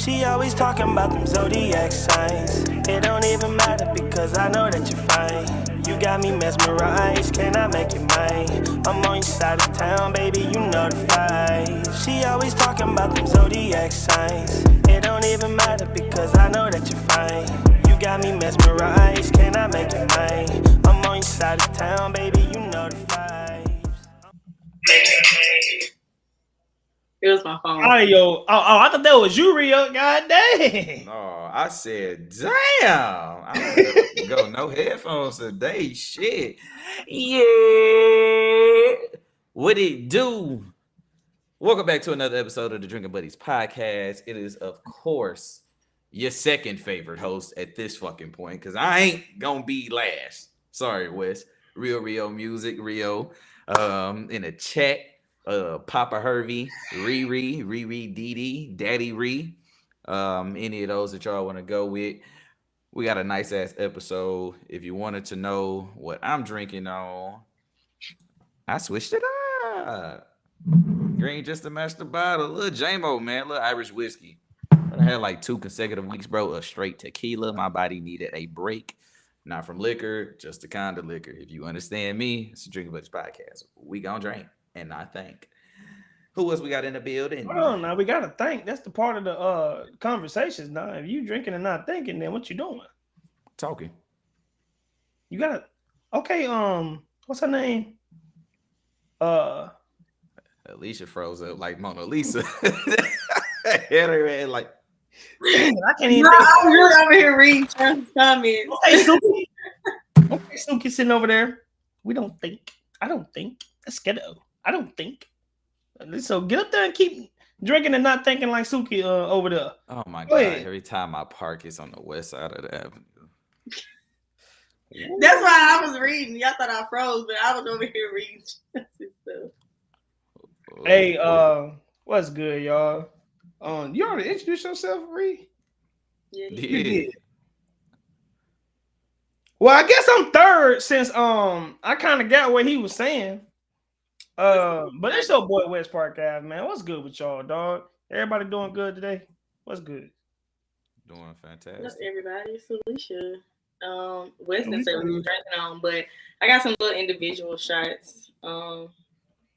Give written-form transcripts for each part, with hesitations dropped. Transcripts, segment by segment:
She always talking about them zodiac signs. It don't even matter because I know that you're fine. You got me mesmerized, can I make you mine? I'm on your side of town, baby, you know the vibe. She always talking about them zodiac signs. It don't even matter because I know that you're fine. You got me mesmerized, can I make you mine? I'm on your side of town, baby, you know the vibes. It was my phone. Hi, yo. I thought that was you, Rio. God dang. No, I said, damn. I don't go no headphones today. Shit. Yeah. What it do? Welcome back to another episode of the Drinking Buddies podcast. It is, of course, your second favorite host at this fucking point, because I ain't gonna be last. Sorry, Wes. Rio Music, Rio. In the chat. Papa Hervey, Riri, Dee, Daddy Ree, any of those that y'all want to go with. We got a nice ass episode. If you wanted to know what I'm drinking on, I switched it up. Green just to match the bottle. Little JMO, man, little Irish whiskey. I had like 2 consecutive weeks, bro, of straight tequila. My body needed a break. Not from liquor, just the kind of liquor. If you understand me, it's a Drinking Buddies podcast. We gonna drink and not think. Who else we got in the building? Hold on now. We gotta think. That's the part of the conversations now. If you drinking and not thinking, then what you doing? Talking. You gotta okay, what's her name? Alicia froze up like Mona Lisa. Hit her head like I can't even No, think. I'm really over here reading comments. Okay, Suki. Okay, Suki sitting over there. We don't think. I don't think. That's ghetto. I don't think. So get up there and keep drinking and not thinking like Suki over there. oh my Go god, ahead. every time I park it's on the west side of the avenue. That's why I was reading. Y'all thought I froze, but I was over here reading stuff. Hey, what's good, y'all? You already introduced yourself, Ree? Yeah, You did. Well, I guess I'm third since I kind of got what he was saying. But it's your boy West Park Ave, man. What's good with y'all, dog? Everybody doing good today? What's good? Doing What's fantastic. everybody? It's Alicia. Weston said we were drinking on, but I got some little individual shots.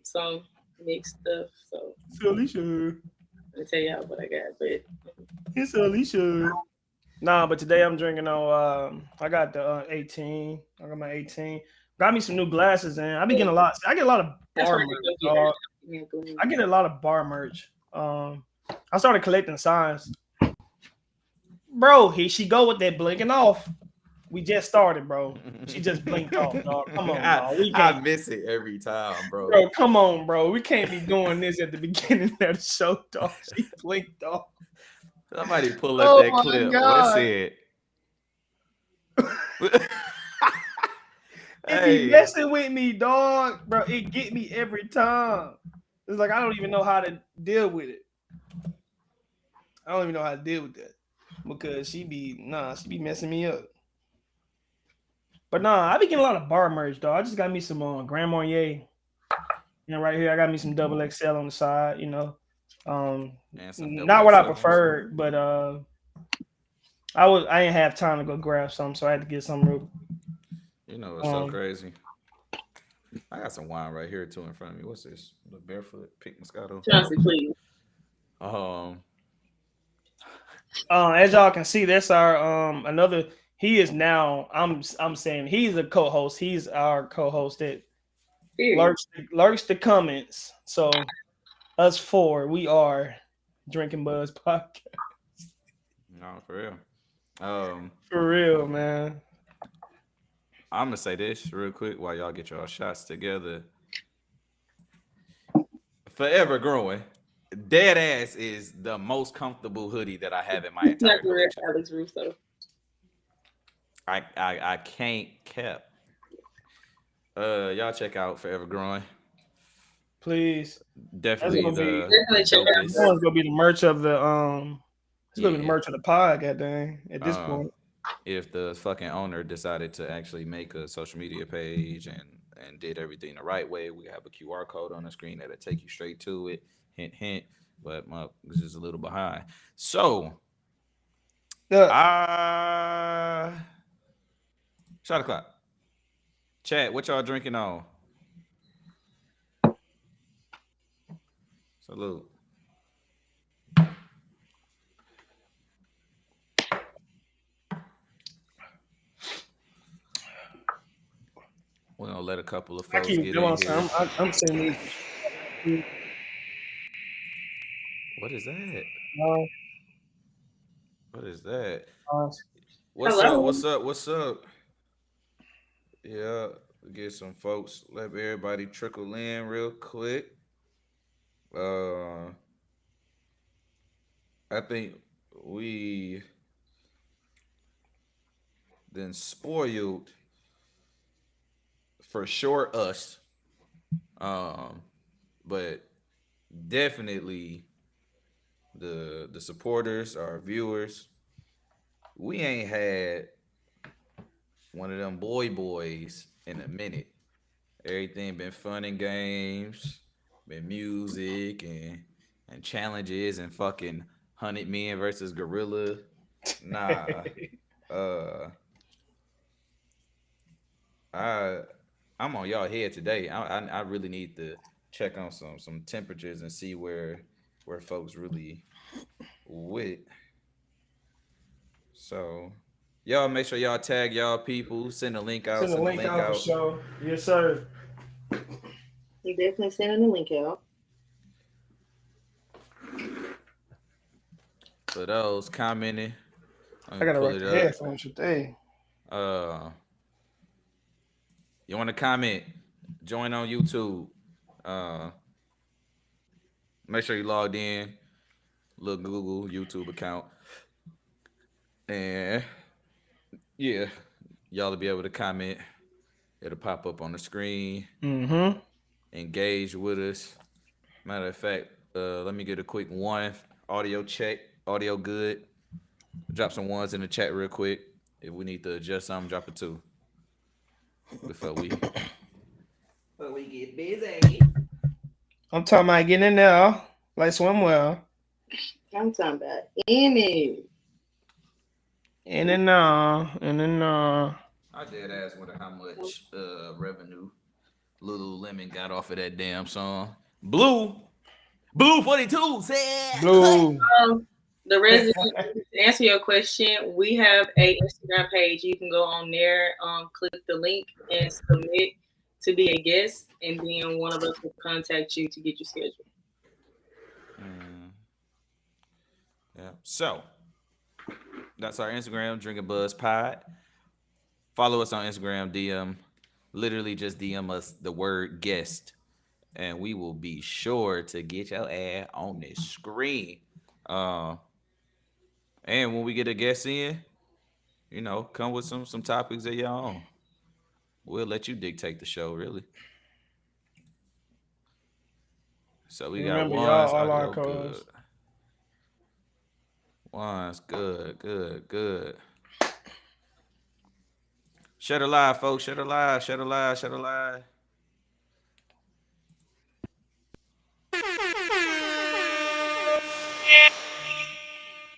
Some mixed stuff. So It's Alicia. let me tell y'all what I got. But It's Alicia. Nah, but today I'm drinking on. I got the 18. I got my 18. Got me some new glasses, and I be getting a lot. I get a lot of that's bar where merch, you dog. go get I get a lot of bar merch. I started collecting signs. Bro, here she go with that blinking off. We just started, bro. She just blinked off, dog. Come on, dog. We I can't, miss it every time, bro. bro. Come on, bro. We can't be doing this at the beginning of the show, dog. She blinked off. Somebody pull up Oh that my clip. God. What's it? It be messing with me, dog. Bro, it get me every time. It's like I don't even know how to deal with it. I don't even know how to deal with that. Because she be messing me up. But nah, I be getting a lot of bar merch, dog. I just got me some Grand Marnier. And right here, I got me some double XL on the side, you know. And some Not what I double XL. preferred, but I didn't have time to go grab some, so I had to get some real. You know it's so crazy. I got some wine right here too in front of me. What's this? The Barefoot Pick Moscato. Chauncey, please. As y'all can see, that's our another. He is now. I'm saying he's a co-host. He's our co-host that lurks the comments. So us four, we are Drinking Buzz podcast. No, for real. For real, man. I'm gonna say this real quick while y'all get y'all shots together. Forever Growing. Dead ass is the most comfortable hoodie that I have in my entire collection. Alex Russo. I can't cap. Y'all check out Forever Growing. Please. Definitely Definitely check out. That's gonna be the merch of the It's gonna be the merch of the pod, goddamn. At this point. If the fucking owner decided to actually make a social media page and did everything the right way, we have a QR code on the screen that'll take you straight to it. Hint, hint. but my this is a little behind. So, Yeah. shot o'clock. Chat, what y'all drinking on? Salute. We're gonna let a couple of I folks keep get doing in here. I'm saying these. What is that? Uh, What is that? uh, What's up? Hello. What's up? What's up? Yeah, get some folks. Let everybody trickle in real quick. Uh, I think we then spoiled for sure us. Um, but definitely the supporters, our viewers. We ain't had one of them boys in a minute. Everything been fun and games, been music and challenges and fucking 100 men versus gorilla. Nah, uh, I I'm on y'all head today. I really need to check on some temperatures and see where folks really with. So y'all make sure y'all tag y'all people, send a link out, send the send a link link out for out. sure. Yes, sir. You definitely sending the link out. For those commenting, I I'm gotta pull rock it the up. headphones today. Uh, you want to comment? Join on YouTube. Uh, make sure you logged in. Little Google YouTube account, and yeah, y'all will be able to comment. It'll pop up on the screen. Mm-hmm. Engage with us. Matter of fact, let me get a quick one audio check. Audio good. Drop some ones in the chat real quick. If we need to adjust something, drop a two before we get busy. I'm talking about getting in there like swim well. I'm talking about any. In and in and I did ask wonder how much revenue Lululemon got off of that damn song. Blue 42 said. blue. The resident to answer your question, we have a Instagram page. You can go on there, click the link and submit to be a guest, and then one of us will contact you to get you scheduled. Yeah. So that's our Instagram, Drinking Buzz Pod. Follow us on Instagram, DM. Literally just DM us the word guest, and we will be sure to get your ad on this screen. And when we get a guest in, come with some topics of your own. We'll let you dictate the show, really. So we got Remember, y'all, ones all our audio code. good. Ones good. Shut her live, folks. Shut her live. Shut her live.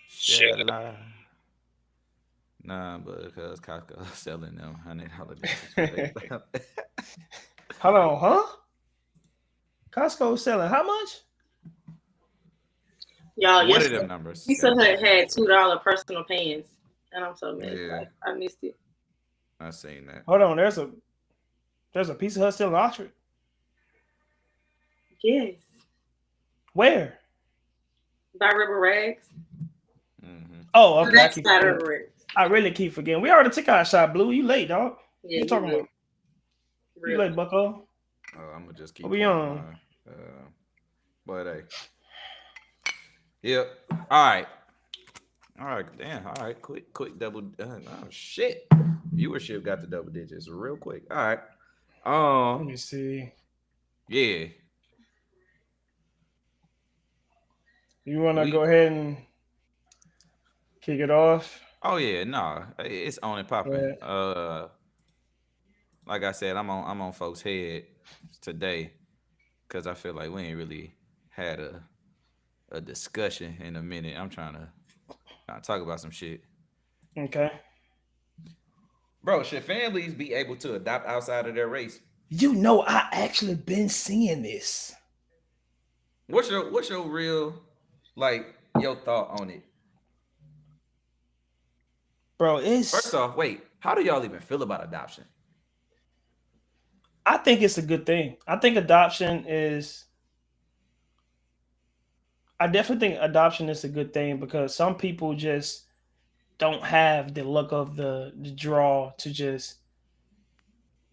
Shut live. Nah, but because Costco selling them $100. Hold on, huh? Costco selling how much? Y'all, One of yesterday, them numbers. Pizza Hut had $2 personal pans, and I'm so mad. Yeah. Like, I missed it. I seen that. Hold on, there's a Pizza Hut still in Oxford. Yes, Where? by River Rags. Mm-hmm. Oh, okay. That's not River Rags. I really keep forgetting. We already took our shot, Blue. You late, dog. Yeah, You talking about? You Really. late, Bucko? Oh, I'm gonna just keep. What we on? But hey. Yep. All right. Damn. All right. Quick double. Oh shit. Viewership got the double digits real quick. All right. Let me see. Yeah. You want to go ahead and kick it off? Oh yeah. No, it's on and popping. Yeah. Like I said, I'm on folks' head today because I feel like we ain't really had a discussion in a minute. I'm trying to talk about some shit. Okay. Bro, should families be able to adopt outside of their race? You know, I actually been seeing this. What's your real like your thought on it? Bro, it's First off, wait, how do y'all even feel about adoption? I think it's a good thing. I think adoption is I definitely think adoption is a good thing because some people just don't have the luck of the draw to just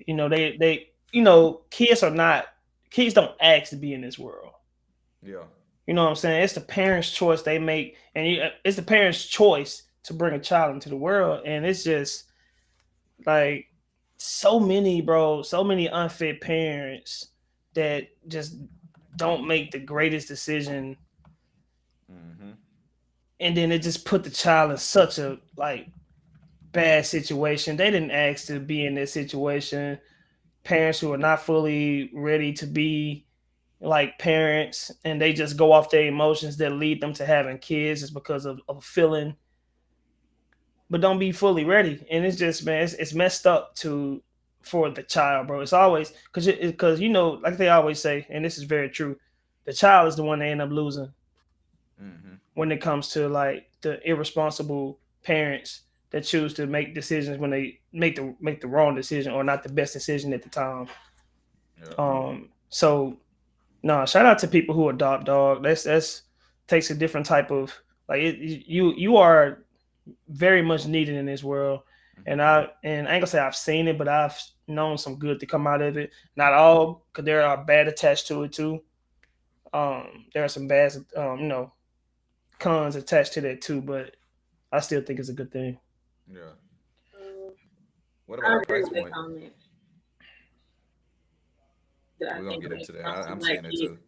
they kids don't ask to be in this world. Yeah. You know what I'm saying? It's the parents' choice they make, and it's the parents' choice to bring a child into the world, and it's just like so many unfit parents that just don't make the greatest decision, Mm-hmm. and then it just put the child in such a like bad situation. They didn't ask to be in this situation. Parents who are not fully ready to be like parents, and they just go off their emotions that lead them to having kids is because of a feeling, but don't be fully ready. And it's just, man, it's messed up for the child, bro. It's always because like they always say, and this is very true, the child is the one they end up losing Mm-hmm. when it comes to like the irresponsible parents that choose to make decisions when they make the wrong decision or not the best decision at the time. Yeah. So no, shout out to people who adopt, dog. That's takes a different type of like you are very much needed in this world. And I ain't gonna say I've seen it, but I've known some good to come out of it. Not all, because there are bad attached to it too. There are some bad, cons attached to that too. But I still think it's a good thing. Yeah. What I about agree price with that point? comment. That I We're gonna think get when it into that. comes to I'm black saying it kids, too.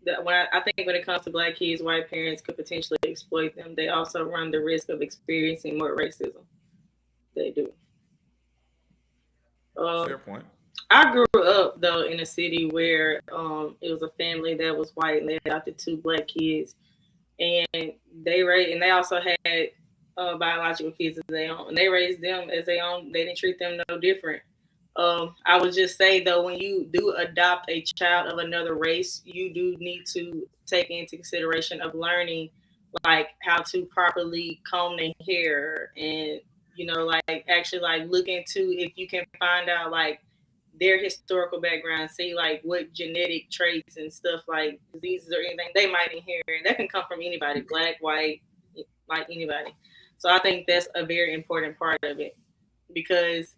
that I think when it comes to black kids, white parents could potentially exploit them. They also run the risk of experiencing more racism. They do. Fair point. I grew up though in a city where it was a family that was white and they adopted two black kids, and they also had biological kids of their own, and they raised them as their own. They didn't treat them no different. I would just say though, when you do adopt a child of another race, you do need to take into consideration of learning like how to properly comb their hair, and like actually like look into if you can find out like their historical background, see like what genetic traits and stuff like diseases or anything they might inherit. That can come from anybody, black, white, like anybody. So I think that's a very important part of it, because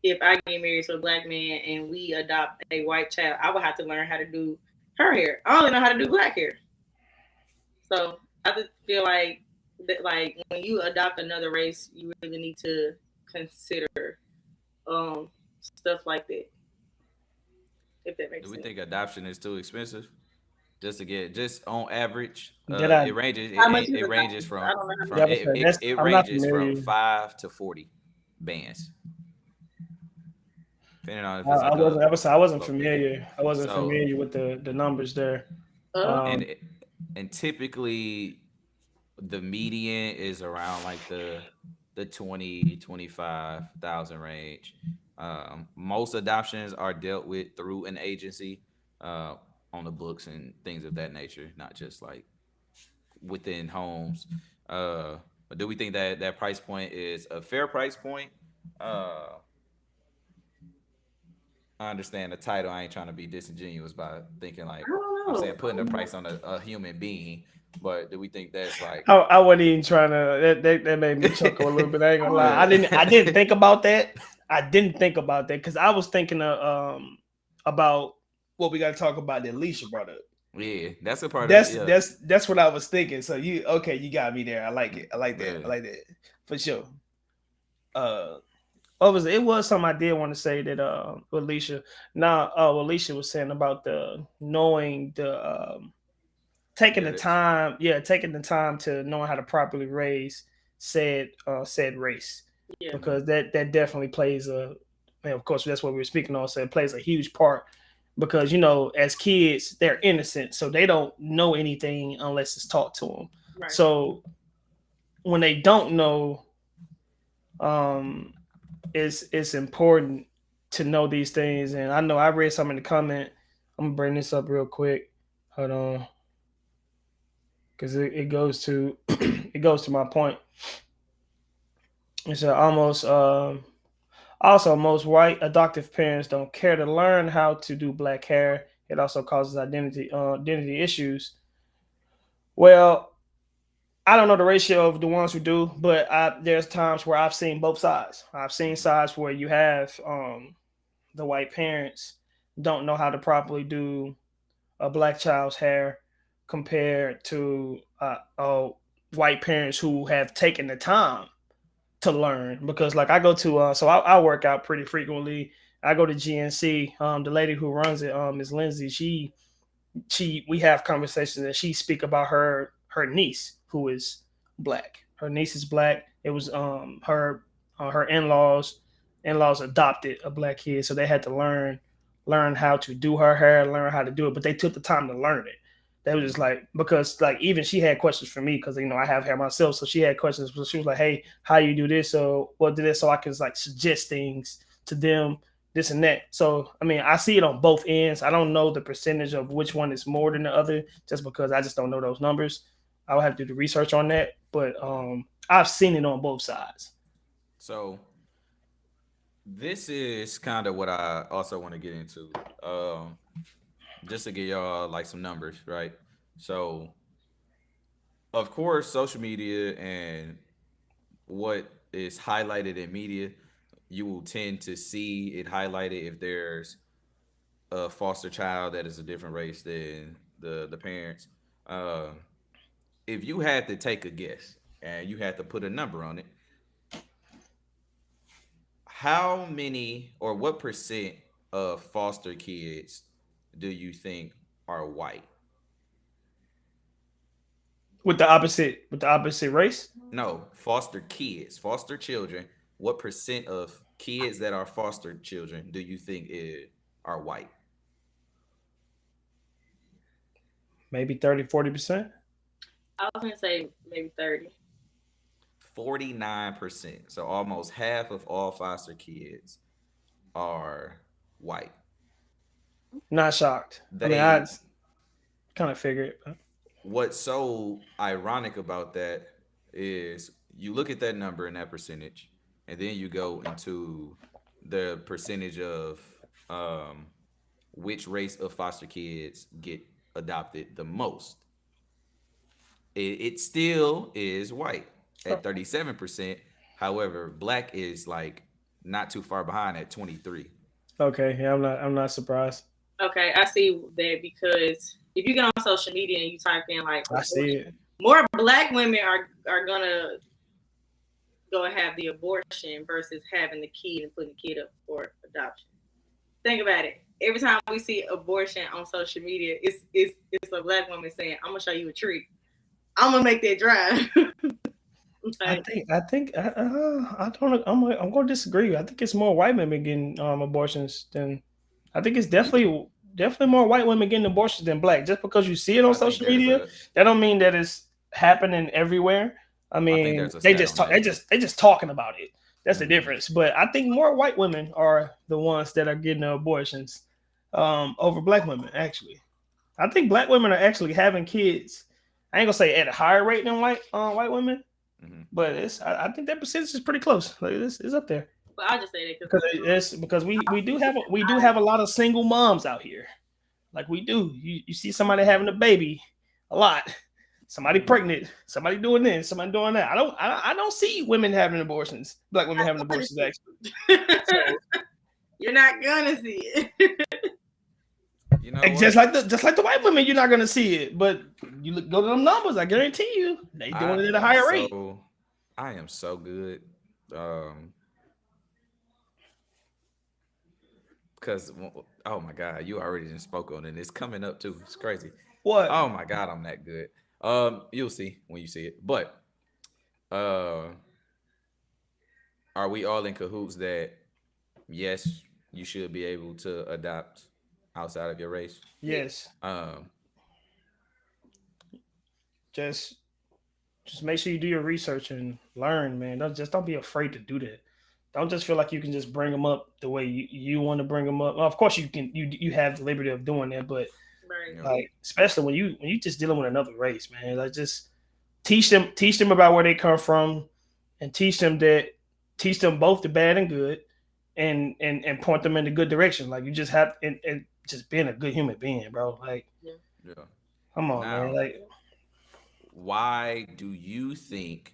if I get married to a black man and we adopt a white child, I would have to learn how to do her hair. I only know how to do black hair. So I just feel like that, like when you adopt another race, you really need to consider stuff like that. If that makes Do we sense. think adoption is too expensive? Just to get just on average, Did I? it ranges. How much is It the ranges I don't know how from much. it I'm not ranges from familiar. 5 to 40 bands, depending on if it's I like wasn't. a I wasn't low big. familiar. I wasn't So familiar with the numbers there. and Um, it- and typically the median is around like the 20-25,000 range. Most adoptions are dealt with through an agency, uh, on the books and things of that nature, not just like within homes. But do we think that that price point is a fair price point? Uh, I understand the title. I ain't trying to be disingenuous by thinking like I don't I'm know. saying putting a price on a human being, but do we think that's like I wasn't even trying to. That made me chuckle a little bit. I ain't gonna lie. I didn't think about that. I didn't think about that because I was thinking of about what we got to talk about that Alicia brought up. yeah, that's a part of That's yeah. that's what I was thinking. So you got me there. I like it. I like that. Yeah. I like that for sure. What was it? It was something I did want to say that Alicia. Now, Alicia was saying about the knowing the taking the Genetics. time, taking the time to knowing how to properly raise said race, Yeah. because that definitely plays a, and of course that's what we were speaking on. So it plays a huge part because as kids they're innocent, so they don't know anything unless it's taught to them. Right. So when they don't know, um, it's important to know these things. And I know I read something in the comment. I'm gonna bring this up real quick. Hold on, because it goes to it goes to my point. It's almost also most white adoptive parents don't care to learn how to do black hair. It also causes identity issues. Well, I don't know the ratio of the ones who do, but there's times where I've seen both sides. I've seen sides where you have the white parents don't know how to properly do a black child's hair compared to white parents who have taken the time to learn. Because like I go to so I work out pretty frequently. I go to GNC. The lady who runs it, Ms. Lindsay, she we have conversations and she speak about her niece who is black. Her niece is black. It was her in-laws adopted a black kid, so they had to learn how to do her hair, learn how to do it, but they took the time to learn it. They was just like, because like even she had questions for me because I have hair myself, so she had questions. So she was like, "Hey, how you do this? So what do this?" So I could like suggest things to them, this and that. So I mean, I see it on both ends. I don't know the percentage of which one is more than the other, just because I just don't know those numbers. I would have to do the research on that, but I've seen it on both sides. So this is kind of what I also want to get into. Just to give y'all like some numbers, right? So of course, social media and what is highlighted in media, you will tend to see it highlighted if there's a foster child that is a different race than the parents. Uh, if you had to take a guess and you had to put a number on it, how many or what percent of foster kids do you think are white? With the opposite race. No, foster kids, foster children. What percent of kids that are foster children do you think are white? Maybe 30-40%. I was gonna say maybe 30. 49%. So almost half of all foster kids are white. Not shocked. I mean, I They kind of figured. But What's so ironic about that is you look at that number and that percentage, and then you go into the percentage of um, which race of foster kids get adopted the most. It still is white at 37%. However, black is like not too far behind at 23. Okay, yeah, I'm not surprised. Okay, I see that because if you get on social media and you type in like I see it. more black women are gonna go and have the abortion versus having the kid and putting the kid up for adoption. Think about it. Every time we see abortion on social media, it's a black woman saying, "I'm gonna show you a treat. I'm gonna make that drive." I don't. I'm going to disagree. I think it's more white women getting abortions than. I think it's definitely more white women getting abortions than black. Just because you see it on I think social there's media, a that don't mean that it's happening everywhere. I I think mean, there's a they stat just on talk. that. They just talking about it. That's the Mhm. difference. But I think more white women are the ones that are getting the abortions over black women. Actually, I think black women are actually having kids. I ain't gonna say at a higher rate than white women, Mhm. but I think that percentage is pretty close. Like it's up there But I'll just say that because we do have a lot of single moms out here. Like we do. You see somebody having a baby a lot. Somebody pregnant. Somebody doing this. Somebody doing that. I don't see women having abortions. Black women having abortions actually. So, you're not gonna see it. You know and what? just like the white women, you're not gonna see it. But go to them numbers. I guarantee you, they doing I it at a am higher rate. so I am so good. Um, because oh my god, you already just spoke on it. It's coming up too. It's crazy. What? Oh my god, I'm that good. You'll see when you see it. But uh, are we all in cahoots that yes, you should be able to adopt outside of your race. Yes. Um, Just make sure you do your research and learn, man. Don't be afraid to do that. Don't just feel like you can just bring them up the way you want to bring them up. Well, of course you can. You have the liberty of doing that, but Right. like especially when you just dealing with another race, man. Like just teach them about where they come from, and teach them both the bad and good, and point them in the good direction. Like you just have and just being a good human being, bro. Like Yeah. yeah. come on, Now, man. Like why do you think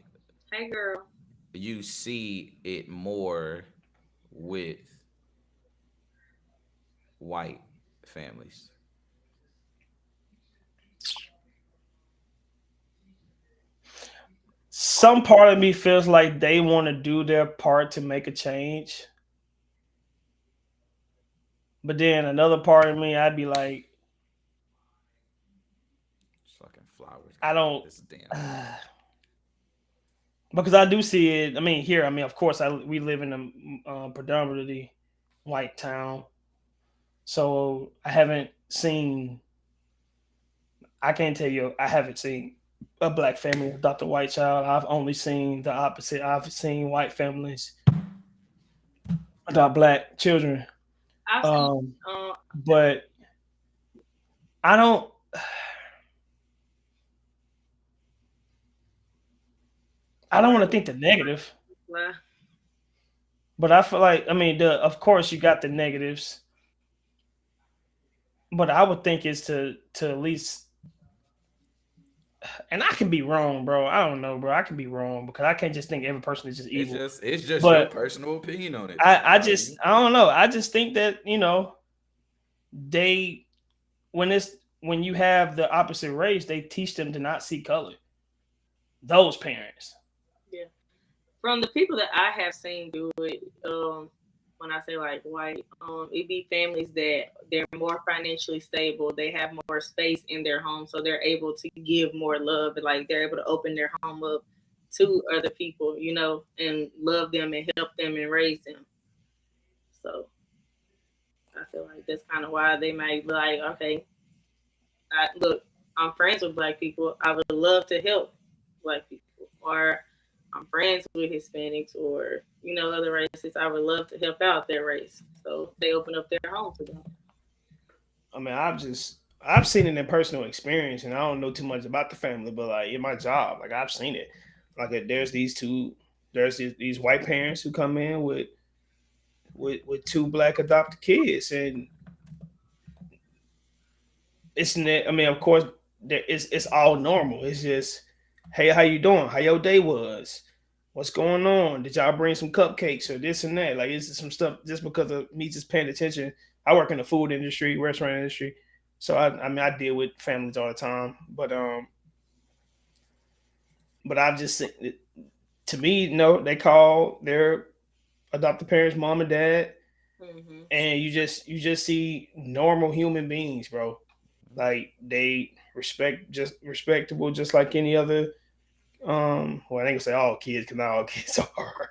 Hey, girl. you see it more with white families? some part of me feels like they want to do their part to make a change. But then another part of me, I'd be like, Fucking flowers. I don't, This damn. because I do see it. I mean, here, of course, we live in a predominantly white town, so I haven't seen. I can't tell you, I haven't seen a black family adopt a white child. I've only seen the opposite. I've seen white families adopt black children. I've seen, But I don't. I don't want to think the negative, but I feel like of course you got the negatives, but I would think is to at least, and I can be wrong, bro. I don't know, bro. I can be wrong because I can't just think every person is just evil. It's just But your personal opinion on it. I don't know. I just think that when you have the opposite race, they teach them to not see color. Those parents. Yeah. From the people that I have seen do it, when I say like white, it be families that they're more financially stable. They have more space in their home, so they're able to give more love. And like they're able to open their home up to other people, and love them and help them and raise them. So I feel like that's kind of why they might be like, okay, I'm friends with black people. I would love to help black people, or I'm friends with Hispanics or other races. I would love to help out their race, so they open up their home to them. I mean, I've seen it in personal experience, and I don't know too much about the family, but like in my job, like I've seen it. Like there's these white parents who come in with two black adopted kids, and of course, it's all normal. It's just, hey, how you doing? How your day was? What's going on? Did y'all bring some cupcakes or this and that? Like, it's some stuff just because of me just paying attention. I work in the food industry, restaurant industry, so I deal with families all the time. But I've just seen, to me, they call their adopted parents mom and dad, and you just see normal human beings, bro. Like they respectable, just like any other. Well, I ain't gonna say all kids, because not all kids are.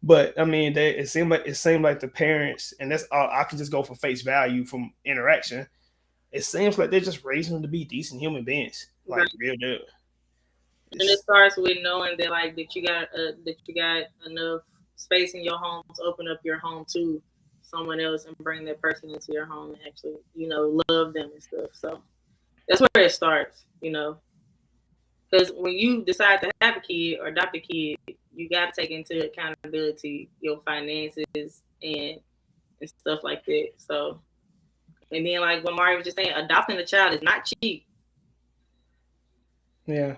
But I mean, it seemed like the parents, and that's all. I can just go for face value from interaction. It seems like they're just raising them to be decent human beings, like real deal. And it starts with knowing that that you got enough space in your home to open up your home to someone else and bring that person into your home and actually love them and stuff. So that's where it starts, because when you decide to have a kid or adopt a kid, you got to take into accountability your finances and stuff like that. So, and then like what Mario was just saying, adopting a child is not cheap. Yeah,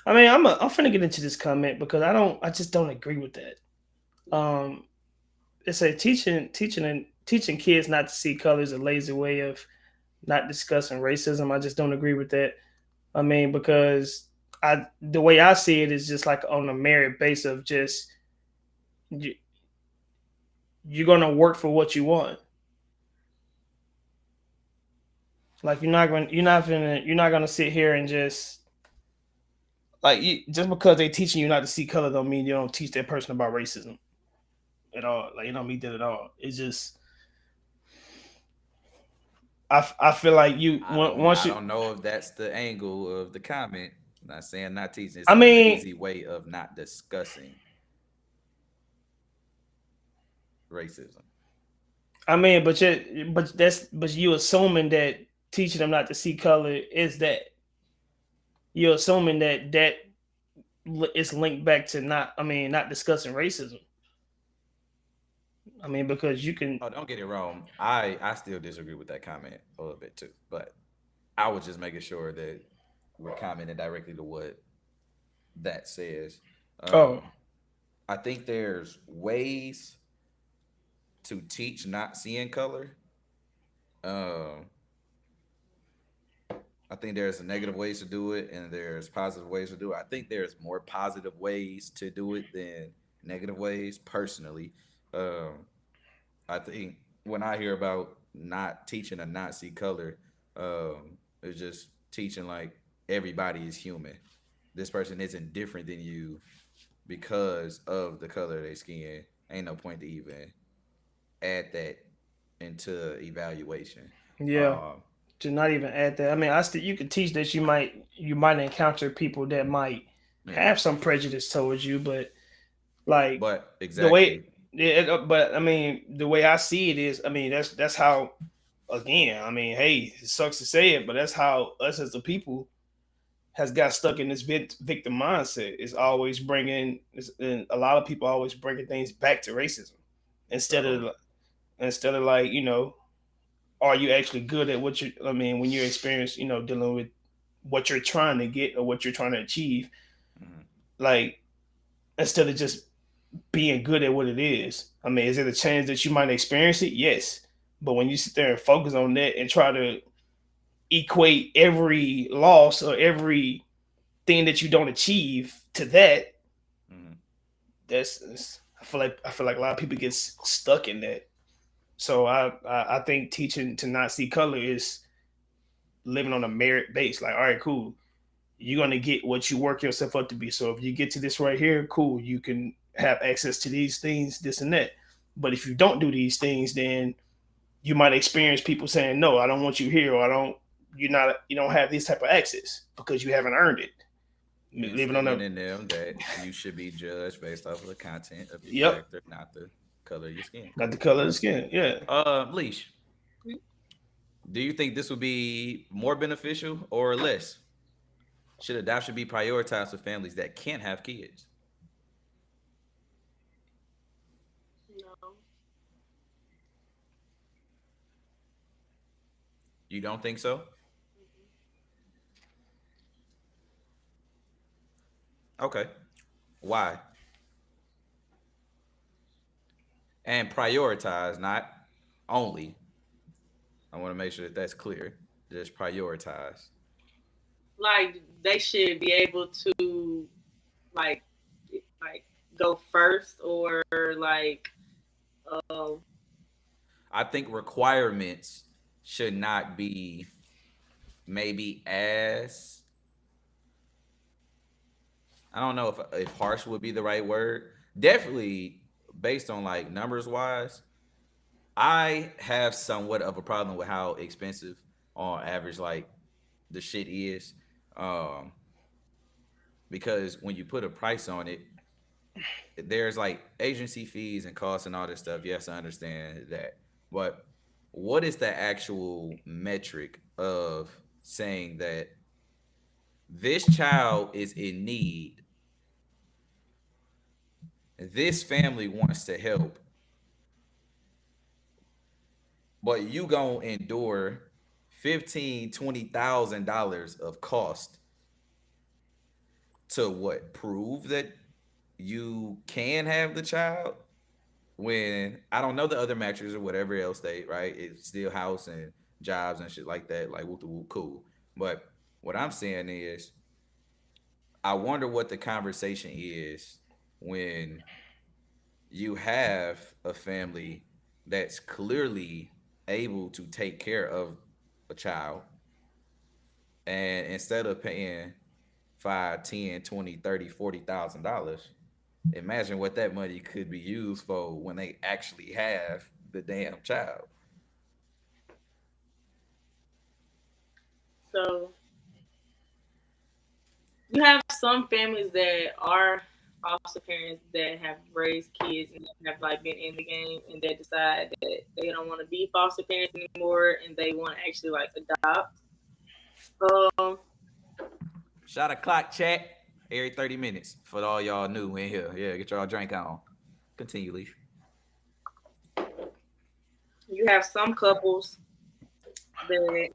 I mean, I'm finna get into this comment because I just don't agree with that. It's a teaching kids not to see color is a lazy way of not discussing racism. I just don't agree with that. I mean, because the way I see it is just like on a merit base of just you're gonna work for what you want. Like you're not gonna sit here and just just because they're teaching you not to see color don't mean you don't teach that person about racism at all. Like you don't mean that at all. It's just I feel like you once I you. don't know if that's the angle of the comment. I'm not saying not teaching. It's I a mean, lazy way of not discussing racism. but you assuming that teaching them not to see color is that you're assuming that it's linked back to not discussing racism. I mean, because you can. Oh, don't get it wrong. I still disagree with that comment a little bit too. But I was just making sure that we're commenting directly to what that says. Oh, I think there's ways to teach not seeing color. Um, I think there's negative ways to do it, and there's positive ways to do it. I think there's more positive ways to do it than negative ways. Personally, um, I think when I hear about not teaching a not see color, it's just teaching like everybody is human. This person isn't different than you because of the color of their skin. Ain't no point to even add that into evaluation. yeah. Um, To not even add that. I mean, I still you could teach that you might encounter people that might yeah, have some prejudice towards you, but like but the way exactly. but I mean the way I see it is, I mean that's how, again, I mean, hey, it sucks to say it, but that's how us as a people has got stuck in this victim mindset. Is always and a lot of people always bringing things back to racism instead So of instead of like, are you actually good at what you, I mean, when you experience, dealing with what you're trying to get or what you're trying to achieve, mhm. like, instead of just being good at what it is. I mean, is it a chance that you might experience it? Yes. But when you sit there and focus on that and try to equate every loss or every thing that you don't achieve to that, Mhm. I feel like a lot of people get stuck in that. So I think teaching to not see color is living on a merit base. Like, all right, cool. You're gonna get what you work yourself up to be. So if you get to this right here, cool. You can have access to these things, this and that. But if you don't do these things, then you might experience people saying, "No, I don't want you here," or "I don't." You don't have this type of access because you haven't earned it. Living on a Instilling in them that you should be judged based off of the content of your yep, character, not the color of your skin. not the color of the skin. Yeah, Leash, do you think this would be more beneficial or less? Should adoption be prioritized for families that can't have kids? No. You don't think so? Okay. Why? And prioritize, not only. I want to make sure that that's clear. Just prioritize. Like they should be able to like like go first or like um I think requirements should not be maybe as, I don't know if harsh would be the right word. Definitely based on like numbers wise, I have somewhat of a problem with how expensive on average like the shit is. Um, because when you put a price on it, there's like agency fees and costs and all this stuff. Yes, I understand that. But what is the actual metric of saying that this child is in need, this family wants to help, but you gonna endure 15, $20,000 of cost to what, prove that you can have the child, when I don't know the other metrics or whatever else they, right, it's still house and jobs and shit like that, like whoop the whoop, cool. But what I'm saying is, I wonder what the conversation is when you have a family that's clearly able to take care of a child, and instead of paying 5, 10, 20, 30, $40,000, imagine what that money could be used for when they actually have the damn child. So you have some families that are foster parents that have raised kids and have like been in the game and they decide that they don't want to be foster parents anymore and they want to actually like adopt. Um, Shot a clock chat every 30 minutes for all y'all new in here. Yeah, get y'all drink on. Continue, Leaf. you have some couples that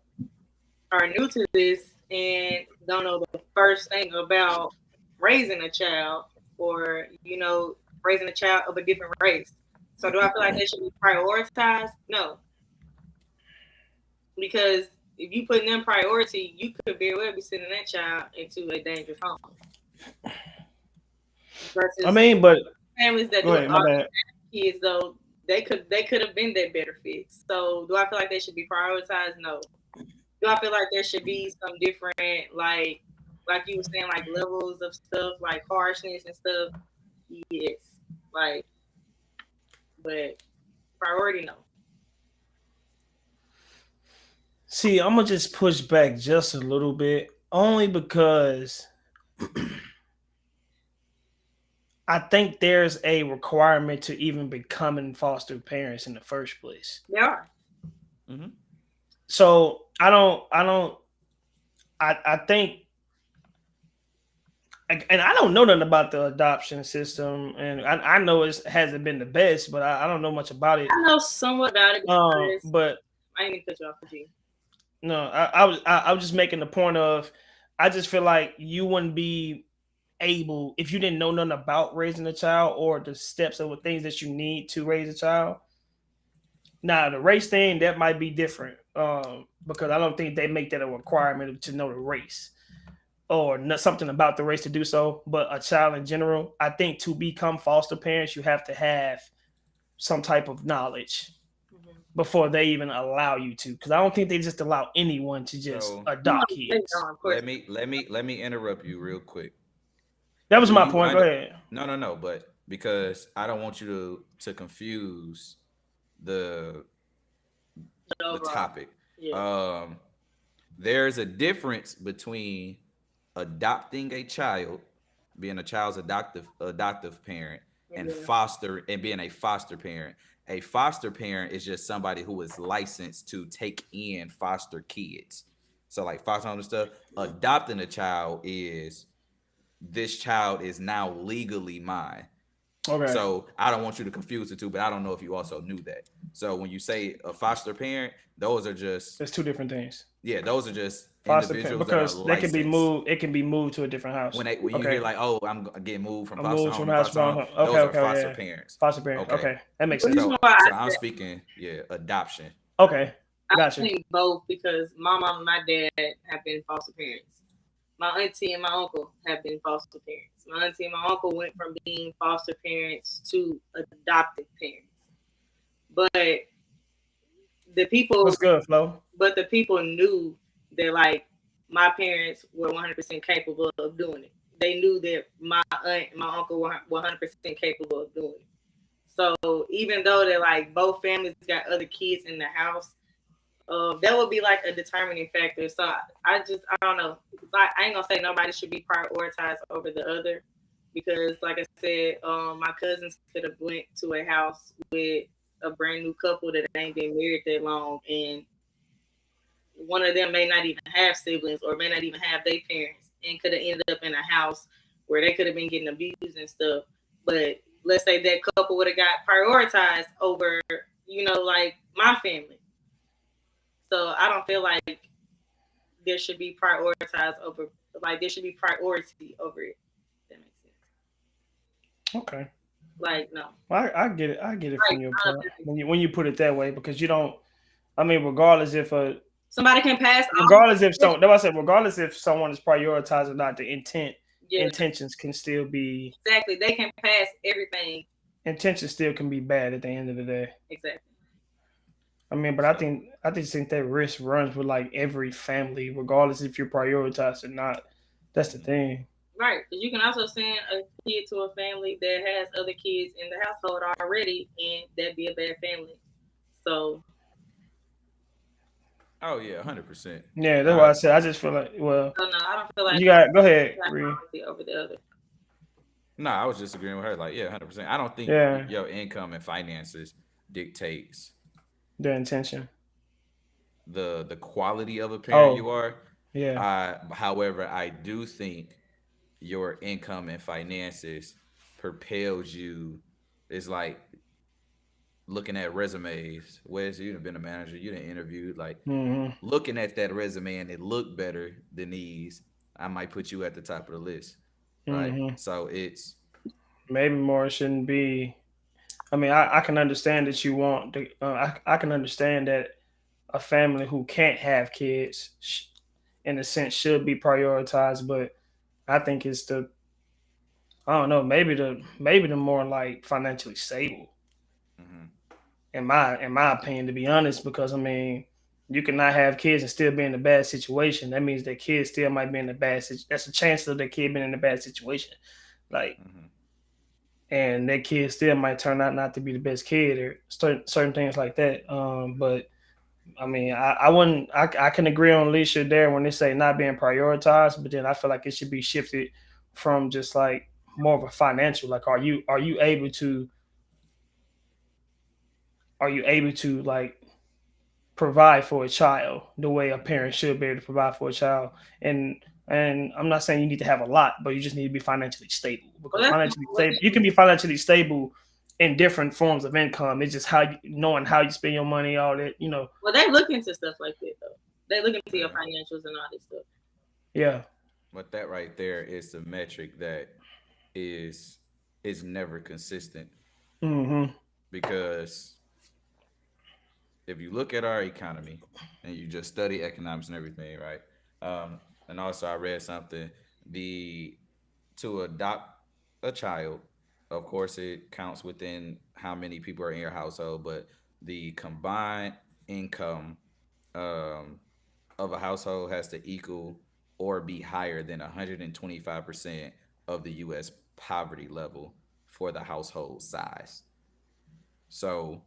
are new to this and don't know the first thing about raising a child or raising a child of a different race. So do I feel like they should be prioritized? No, because if you put them priority, you could very well be sending that child into a dangerous home. Versus I mean, but families that go ahead, my bad. kids though, they could have been that better fit. So do I feel like they should be prioritized? No. Do I feel like there should be some different like you were saying, like levels of stuff, like harshness and stuff? Yes. Like, but priority, no. See, I'm gonna just push back just a little bit, only because I think there's a requirement to even becoming foster parents in the first place. They are. Mm-hmm. So I think, and I don't know nothing about the adoption system, and I know it hasn't been the best, but I don't know much about it. I know somewhat about it, but I ain't even cut you off, G. No, I was just making the point of, I just feel like you wouldn't be able, if you didn't know nothing about raising a child or the steps or things that you need to raise a child. Now the race thing, that might be different, because I don't think they make that a requirement to know the race or something about the race to do so. But a child in general, I think to become foster parents, you have to have some type of knowledge before they even allow you to, because I don't think they just allow anyone to just adopt kids. Let me interrupt you real quick. That was my point. Go ahead. No, but because I don't want you to confuse the topic. Yeah. There's a difference between adopting a child, being a child's adoptive parent, and being a foster parent. A foster parent is just somebody who is licensed to take in foster kids. So like foster home and stuff. Adopting a child is, this child is now legally mine. Okay. So I don't want you to confuse the two, but I don't know if you also knew that. So when you say a foster parent, those are just, there's two different things. Yeah, those are just foster individuals because they can be moved. It can be moved to a different house. When you hear like, oh, I'm getting moved from foster home to foster home, those are foster parents. Foster parents. Okay, that makes sense. So I'm speaking, adoption. Okay, gotcha. I think both, because my mom and my dad have been foster parents. My auntie and my uncle have been foster parents. My auntie and my uncle went from being foster parents to adoptive parents. But the people... What's good, Flo? But the people knew that, like, my parents were 100% capable of doing it. They knew that my aunt and my uncle were 100% capable of doing it. So even though that, like, both families got other kids in the house, that would be like a determining factor. So I don't know. I ain't gonna say nobody should be prioritized over the other, because like I said, my cousins could have went to a house with a brand new couple that ain't been married that long, and one of them may not even have siblings or may not even have their parents, and could have ended up in a house where they could have been getting abused and stuff. But let's say that couple would have got prioritized over, like my family. So I don't feel like there should be prioritized over, like there should be priority over it. If that makes sense. Okay. Like, no. I get it. I get it from your point when you put it that way, because you don't. I mean, regardless if somebody can pass. Regardless if so, that's why I said regardless if someone is prioritized or not, the intentions can still be. Exactly, they can pass everything. Intentions still can be bad at the end of the day. Exactly. I mean, but I just think that risk runs with like every family, regardless if you're prioritized or not. That's the thing. Right. You can also send a kid to a family that has other kids in the household already, and that'd be a bad family. So Oh yeah, 100%. Yeah, that's why I said I just feel like, well, So no, I don't feel like you got go ahead, like Ree. policy over the other. No, I was just agreeing with her. Like, yeah, 100%. I don't think Yeah, your income and finances dictates the intention. the quality of a parent Oh, you are. yeah. However, I do think your income and finances propels you. It's like looking at resumes. Wes, you've been a manager, you done interviewed. Like Hmm. looking at that resume and it looked better than these, I might put you at the top of the list, right? Hmm. So it's Maybe more shouldn't be. I mean, I can understand that you want to. I can understand that a family who can't have kids, in a sense, should be prioritized. But I think it's the I don't know, maybe the more like financially stable, mhm, in my opinion, to be honest, because I mean, you cannot have kids and still be in a bad situation. That means that kids still might be in a bad situation. That's a chance of the kid being in a bad situation. Like, mhm. and that kid still might turn out not to be the best kid or certain things like that. But I mean, I wouldn't. I can agree on Alicia there when they say not being prioritized, but then I feel like it should be shifted from just like more of a financial. Like, are you able to like provide for a child the way a parent should be able to provide for a child? And I'm not saying you need to have a lot, but you just need to be financially stable, Well, because that's financially stable, you can be financially stable in different forms of income. It's just how you knowing how you spend your money, all that, well, they look into stuff like that though. They look into your Yeah. financials and all this stuff. Yeah. But that right there is the metric that is is never consistent Mm-hmm. because if you look at our economy and you just study economics and everything, right? And also I read something the to adopt a child, of course, it counts within how many people are in your household, but the combined income um, of a household has to equal or be higher than 125% of the U.S. poverty level for the household size. So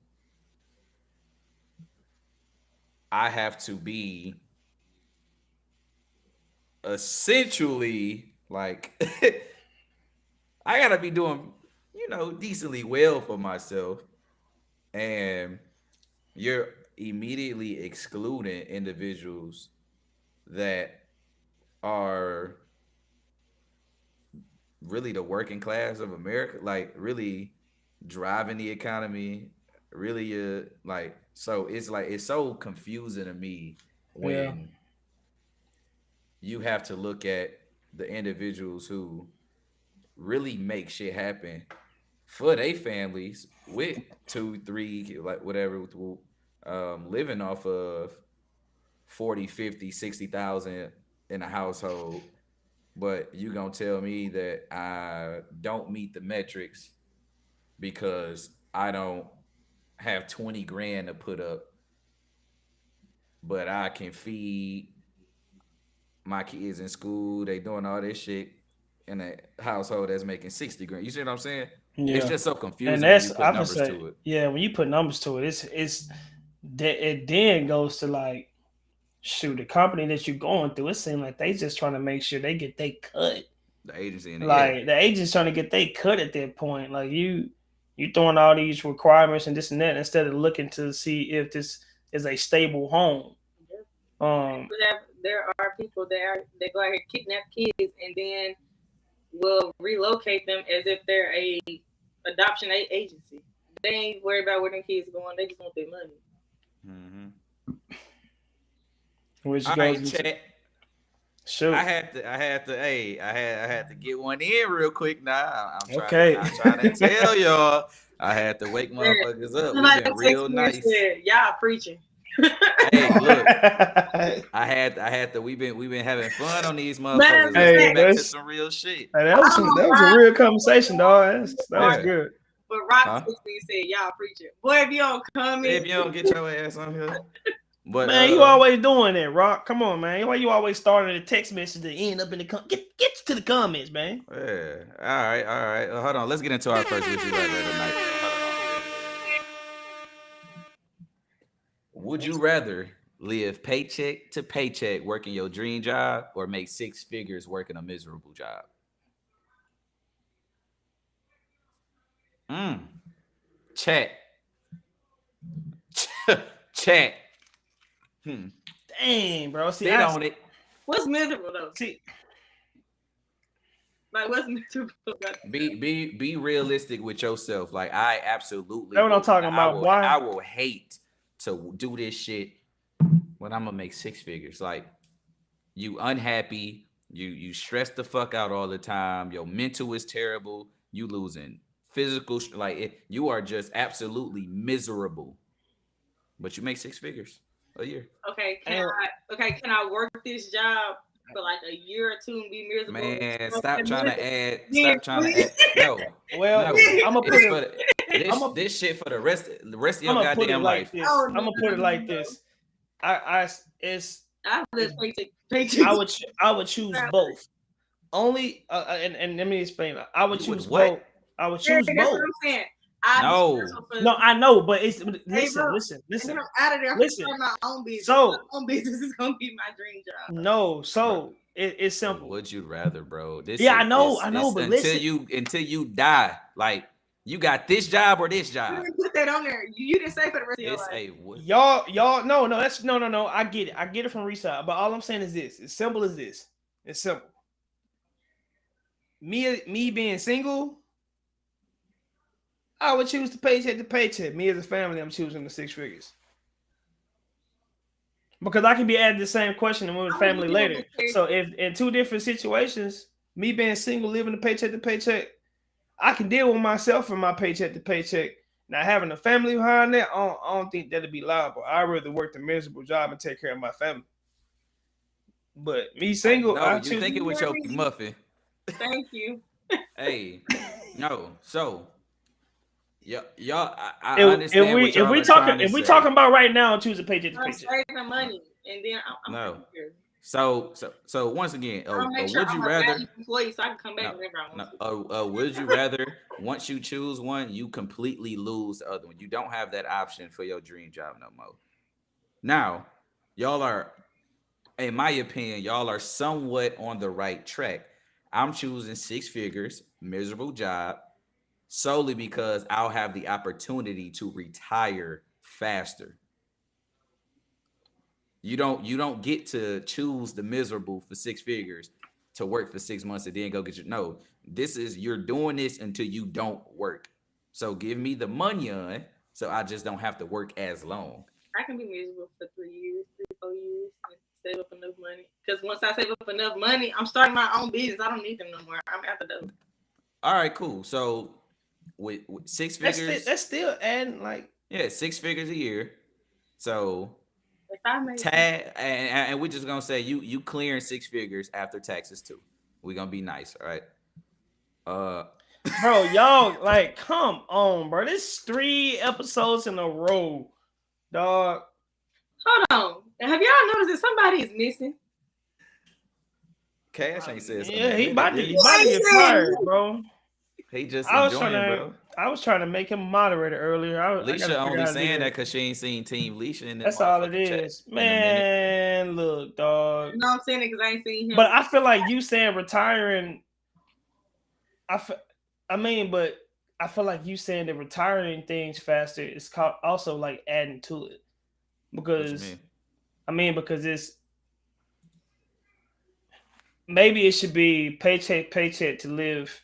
I have to be essentially like I gotta be doing, decently well for myself. And you're immediately excluding individuals that are really the working class of America, like really driving the economy, really like so it's so confusing to me Yeah. when you have to look at the individuals who really make shit happen for their families with two, three, like whatever, living off of 40, 50, 60,000 in a household. But you gonna tell me that I don't meet the metrics because I don't have 20 grand to put up, but I can feed my kids in school. They doing all this shit in a household that's making 60 grand. You see what I'm saying? It's Yeah. just so And confusing when you that's put I would numbers say, to it. yeah, when you put numbers to it, it's that it then goes to like, shoot, the company that you're going through, it seems like they just trying to make sure they get they cut. The agency in the yeah. Like the agent's trying to get they cut at that point. Like you throwing all these requirements and this and that instead of looking to see if this is a stable home. There are people that go out here kidnap kids and then will relocate them as if they're a adoption agency. They ain't worried about where them kids going. They just want their money. Mm-hmm. Which all goes right, into, chat. shoot. I had to get one in real quick now. I'm trying to tell y'all. I had to wake motherfuckers up. We've been real nice. Y'all preaching. Hey, look. I had to. We've been having fun on these motherfuckers. Let's get back to some real shit. Hey, that was a real conversation, dog. That was good. But Rock said y'all preaching. Boy, if you don't come in, if you don't get your ass on here. But man, you always doing that, Rock. Come on, man. Why you always starting a text message to end up in the get to the comments, man. Yeah. All right. Hold on. Let's get into our first issue right there tonight. Would you rather live paycheck to paycheck working your dream job, or make 6 figures working a miserable job? Chat. Chat. Dang, bro. See, Sit on it. What's miserable though? See, Like what's miserable about that? Be realistic with yourself. Like, I absolutely. That's what I'm talking about. Why? I will hate to do this shit when I'm gonna make 6 figures. Like, you unhappy, you stress the fuck out all the time. Your mental is terrible. You losing physical, you are just absolutely miserable. But you make 6 figures a year. Okay, can I work this job for like a year or two and be miserable? Man, stop trying to add. No. Well, No. I'm gonna put it. This shit for the rest of your goddamn life. I'm gonna put it like this. I live paycheck. I would choose both. Only and let me explain. I would choose what? both. I would choose That's both. what I'm saying. No, I know, but it's listen. I'm out of there. Listen. My own business. So my own business is gonna be my dream job. No, so it's simple. Would you rather, bro? I know, but until you die, like, you got this job or this job. You didn't put that on there. You didn't say for the rest of your life. Y'all, no, that's no. I get it from Reside, but all I'm saying is this: as simple as this. It's simple. Me being single, I would choose the paycheck to paycheck. Me as a family, I'm choosing the 6 figures. Because I can be adding the same question and with family later. So if in 2 different situations, me being single, living the paycheck to paycheck, I can deal with myself from my paycheck to paycheck. Now having a family behind that, I don't think that'd be liable. I'd rather work the miserable job and take care of my family. But me single, you think it with your muffin. Thank you. Hey, no, so y'all, I understand. If we talking about right now, choose a paycheck to paycheck. I'm saving money, and then I'm no. Here. So once again, would you rather? Employee, so I can come back whenever I want. Would you rather? Once you choose one, you completely lose the other one. You don't have that option for your dream job no more. Now, y'all are, in my opinion, y'all are somewhat on the right track. I'm choosing 6 figures, miserable job, solely because I'll have the opportunity to retire faster. You don't get to choose the miserable for 6 figures to work for 6 months and then go get you're doing this until you don't work. So give me the money on, so I just don't have to work as long. I can be miserable for 3 years, 4 years, and save up enough money. Because once I save up enough money, I'm starting my own business. I don't need them no more. I'm after those. All right, cool. So with 6 figures, that's still adding 6 figures a year. So if I make and we're just gonna say you clearing 6 figures after taxes too. We're gonna be nice, all right? Bro, y'all come on, bro. This 3 episodes in a row, dog. Hold on. Have y'all noticed that somebody is missing? Cash ain't said something. Yeah, he about to get fired, bro. He just enjoying, bro. I was trying to make him a moderator earlier. Leisha only saying that because she ain't seen Team Leisha in That's all it is. Man, look, dog. No, I'm saying it because I ain't seen him. But I feel like you saying retiring. I feel like you saying that retiring things faster is also like adding to it. Because because it's maybe it should be paycheck to live.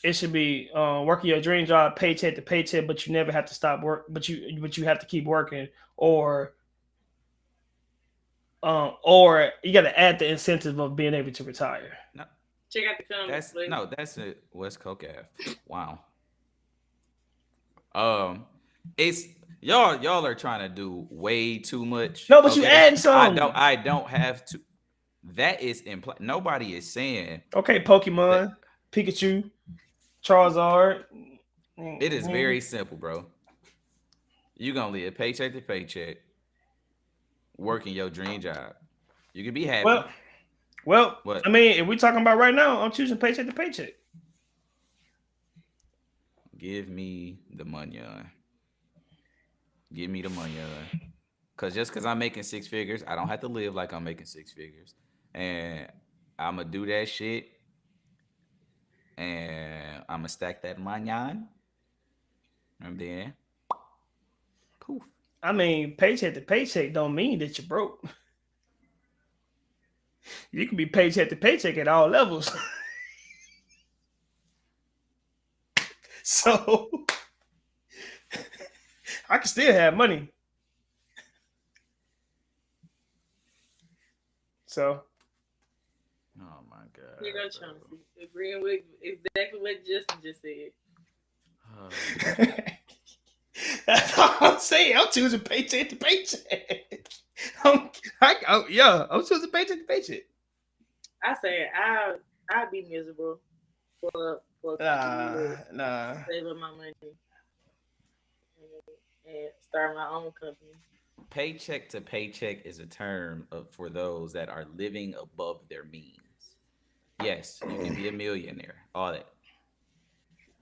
It should be working your dream job paycheck to paycheck, but you never have to stop work. But you have to keep working, or you got to add the incentive of being able to retire. No. Check out the comments. That's it. West Coke Ave. Wow. It's y'all are trying to do way too much. No, but you adding some. I don't have to. That is implied. Nobody is saying. Okay, Pokemon, Pikachu, Charizard. It is very simple, bro. You gonna live paycheck to paycheck, working your dream job. You can be happy. Well, what? I mean, if we're talking about right now, I'm choosing paycheck to paycheck. Give me the money on. Give me the money on. just because I'm making six figures, I don't have to live like I'm making six figures. And I'm going to do that shit. And I'm going to stack that manyan. And then, poof. I mean, paycheck to paycheck don't mean that you're broke. You can be paycheck to paycheck at all levels. So I can still have money. So Oh my God. Here go Chauncey, agreeing with exactly what Justin just said. that's all I'm saying. I'm choosing paycheck to paycheck. I'm choosing paycheck to paycheck. I say I'd be miserable for Nah. save up my money and start my own company. Paycheck to paycheck is a term for those that are living above their means. Yes, you can be a millionaire. All that.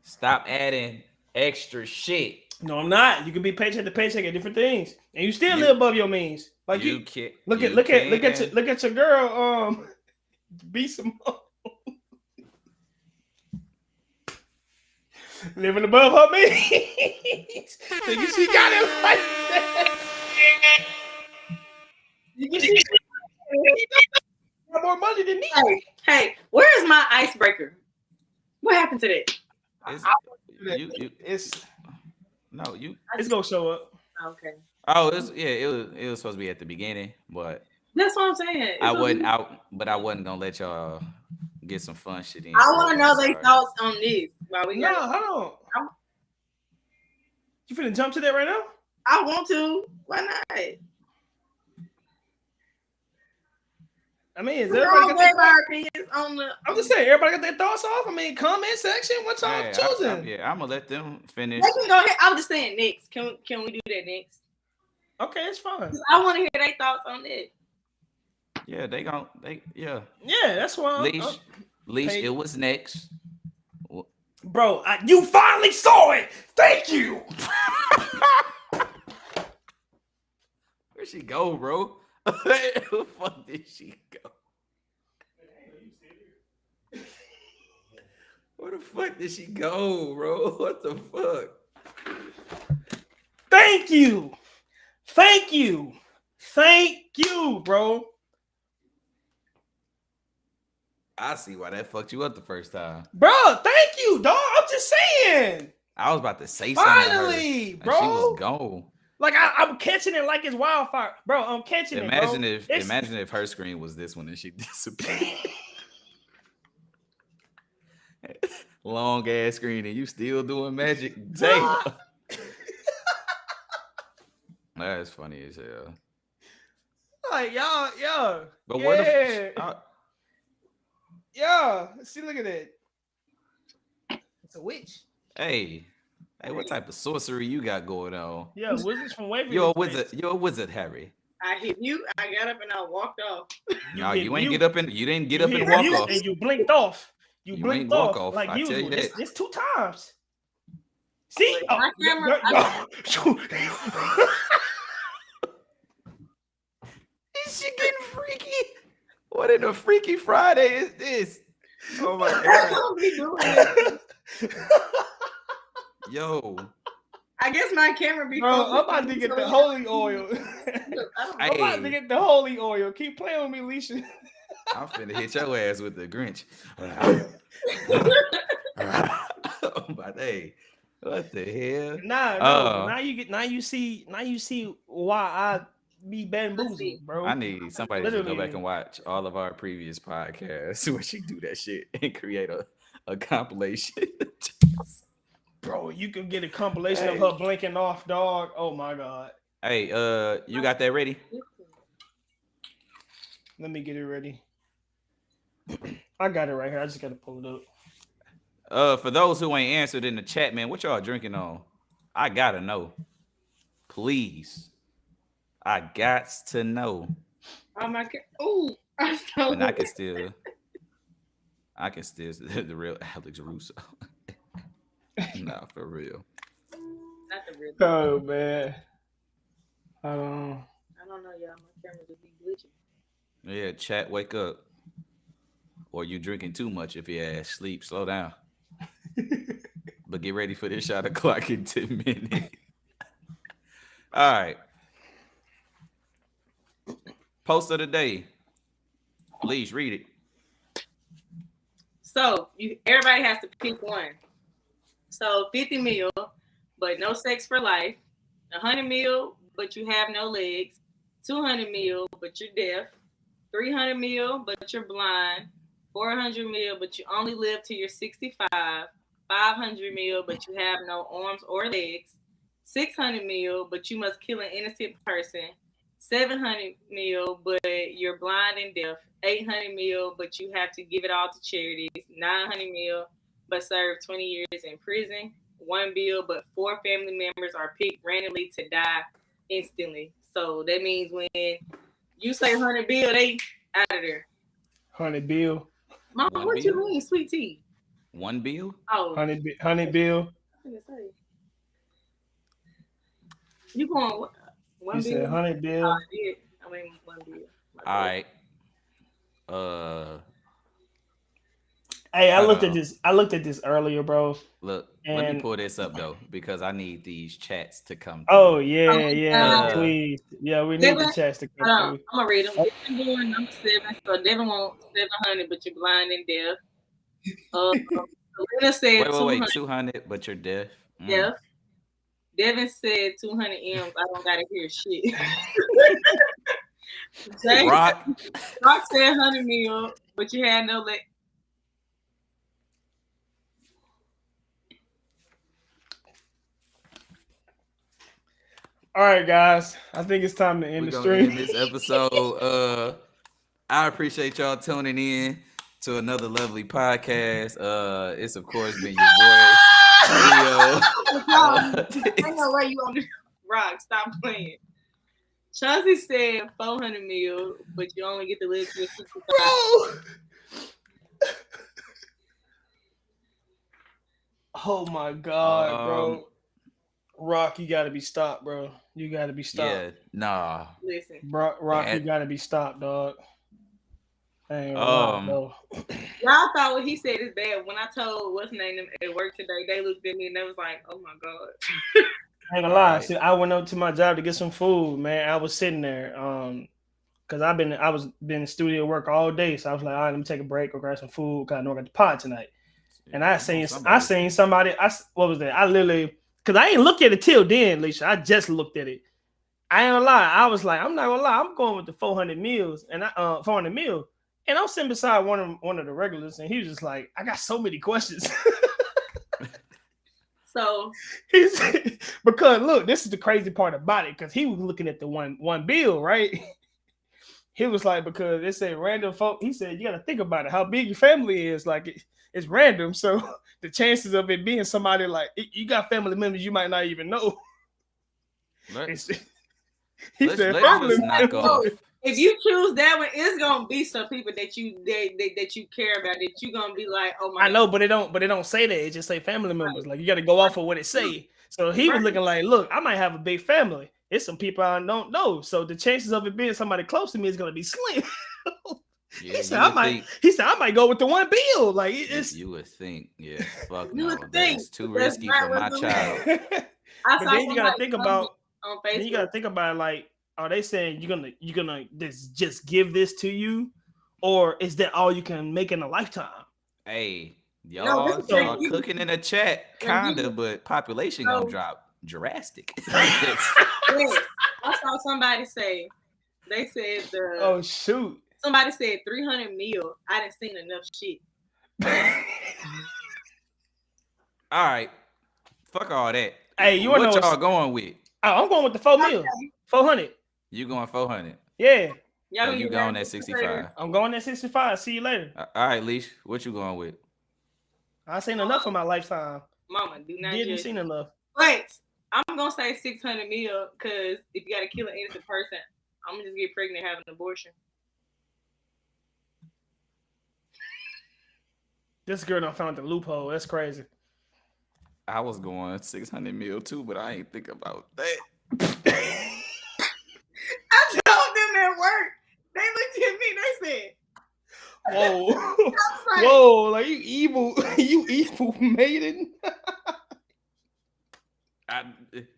Stop adding extra shit. No, I'm not. You can be paycheck to paycheck at different things, and you still live above your means. Like you can look at your girl. Be some living above her means. So you see, got it like that. You can see got more money than me. Hey, where's my icebreaker? What happened to that? It's gonna show up. Okay. Oh, it was supposed to be at the beginning, but that's what I'm saying. I wasn't gonna let y'all get some fun shit in. I want to know their thoughts on this. Hold on. You finna jump to that right now? I want to. Why not? I mean, is everybody got their opinions on the? I'm just saying, everybody got their thoughts off. I mean, comment section. What y'all choosing? I'm gonna let them finish. They can go ahead. I was just saying next. Can we do that next? Okay, it's fine. I want to hear their thoughts on it. Yeah, Yeah, that's why. Leash, it was next. Bro, you finally saw it. Thank you. Where'd she go, bro? Where the fuck did she go? Where the fuck did she go, bro? What the fuck? Thank you, bro. I see why that fucked you up the first time. Bro, thank you, dog. I'm just saying. I was about to say something. Finally, bro. She was gone. Like I'm catching it like it's wildfire. Bro, I'm catching it. Imagine if her screen was this one and she disappeared. Long ass screen and you still doing magic. Damn. That's funny as hell. Like y'all. But what if see, look at that. It's a witch. Hey, what type of sorcery you got going on? Yeah, wizards from Waverly. You're a wizard, Harry. I hit you. I got up and I walked off. No, you didn't get up and walk off. And you blinked off. You blinked off. Off. Like you was. It's 2 times. See? My camera. Is she getting freaky? What in a Freaky Friday is this? Oh my god. Yo. I guess my camera be. Bro, I'm about to get the holy oil. I'm about to get the holy oil. Keep playing with me, Leisha. I'm finna hit your ass with the Grinch. But hey, what the hell? Now you see why I be bamboozled, bro. I need somebody to go back and watch all of our previous podcasts where she do that shit and create a compilation. Bro, you can get a compilation of her blinking off, dog. Oh my god. Hey, you got that ready? Let me get it ready. I got it right here. I just gotta pull it up. For those who ain't answered in the chat, man, what y'all drinking on? I gotta know. Please. I got to know. Oh my god. Ooh. And I can still the real Alex Russo. Nah, for real. Not the real. Oh man. don't know, y'all. My camera just be glitching. Yeah, chat, wake up. Or you drinking too much if you ass sleep. Slow down. But get ready for this shot o'clock in 10 minutes. All right. Post of the day. Please read it. So everybody has to pick one. So 50 mil, but no sex for life. 100 mil, but you have no legs. 200 mil, but you're deaf. 300 mil, but you're blind. 400 mil, but you only live till you're 65. 500 mil, but you have no arms or legs. 600 mil, but you must kill an innocent person. 700 mil, but you're blind and deaf. 800 mil, but you have to give it all to charities. 900 mil, but serve 20 years in prison. 1 bill, but 4 family members are picked randomly to die instantly. So that means when you say 100 bill, they out of there. 100 bill. Mama, One what bill? you mean, sweet tea? 1 bill? Oh, 100 bill. You going one You bill? said 100 bill. I did. I mean 1 bill. All right. Hey, I I looked don't at know. this. I looked at this earlier, bro. Look, let me And- pull this up though, because I need these chats to come. Oh through. yeah, Uh, please. Yeah, we need Devin, the chats to come Hold on, through. I'm gonna read them. Devin doing number 7, so Devin wants 700, but you're blind and deaf. Selena said Wait, 200 200, but you're deaf. deaf. Devin said 200 M's. I don't gotta hear shit. Jay, Rock, Rock said 100 mil, but you had no leg. All right, guys. I think it's time to end we're the gonna end stream. this episode. I appreciate y'all tuning in to another lovely podcast. It's of course been your boy Leo. I know why you on the Rock. Stop playing. Chauncey said 400 mil, but you only get to live to 65. Bro. Oh my God, bro. Rock, you gotta be stopped, bro. You gotta be stopped. Yeah, nah. Listen, Rock, you And- gotta be stopped, dog. Ain't Rock, bro. y'all thought what he said is bad. When I told what's name them at work today, they looked at me and they was like, "Oh my God." I ain't gonna lie. Alright. See, I went up to my job to get some food, man. I was sitting there, cause I was been in studio work all day, so I was like, all right, let me take a break or grab some food. Cause I know I got the pod tonight. And I seen somebody. What was that? I literally, cause I ain't looked at it till then, Alicia. I just looked at it. I ain't gonna lie. I was like, I'm not gonna lie. I'm going with the 400 meals and 400 mil. And I'm sitting beside one of the regulars, and he was just like, I got so many questions. So He's because look, this is the crazy part about it, because he was looking at the one bill, right? He was like, because it said random folk. He said, you got to think about it, how big your family is. Like it's random, so the chances of it being somebody like you got family members you might not even know. Let's He just said, knock off. if you choose that one, it's gonna be some people that you care about that you gonna be like, oh my I know, but it don't say that. It just say family members. Like you got to go off of what it say. So he was looking like, look, I might have a big family. It's some people I don't know. So the chances of it being somebody close to me is gonna be slim. Yeah, He said I might go with the one bill. Like it's you would think, yeah, fuck You no, would think, that's too but that's risky not for my what the- child. I But saw then you gotta somebody think comment about on then Facebook. you gotta think about it, like, are they saying you're gonna just give this to you, or is that all you can make in a lifetime? Hey, No, y'all, this is y'all crazy. cooking in the chat, kinda, but population No. gonna drop drastic. Wait, I saw somebody say they said Oh shoot. somebody said 300 mil. I didn't seen enough shit. All right, fuck all that. Hey, you wanna what know y'all what's- going with? I'm going with the 4 mil. 400. You going 400? Yeah. Y'all So gonna you get going back at to this 65? later. I'm going at 65. See you later. All right, Leash, what you going with? I seen enough in my lifetime. Mama, do not Didn't judge. seen enough. But I'm gonna say 600 mil because if you gotta kill an innocent person, I'm gonna just get pregnant and have an abortion. This girl done found the loophole. That's crazy. I was going 600 mil too, but I ain't think about that. I innocent. Whoa. I was like, Whoa, like you evil, you evil maiden.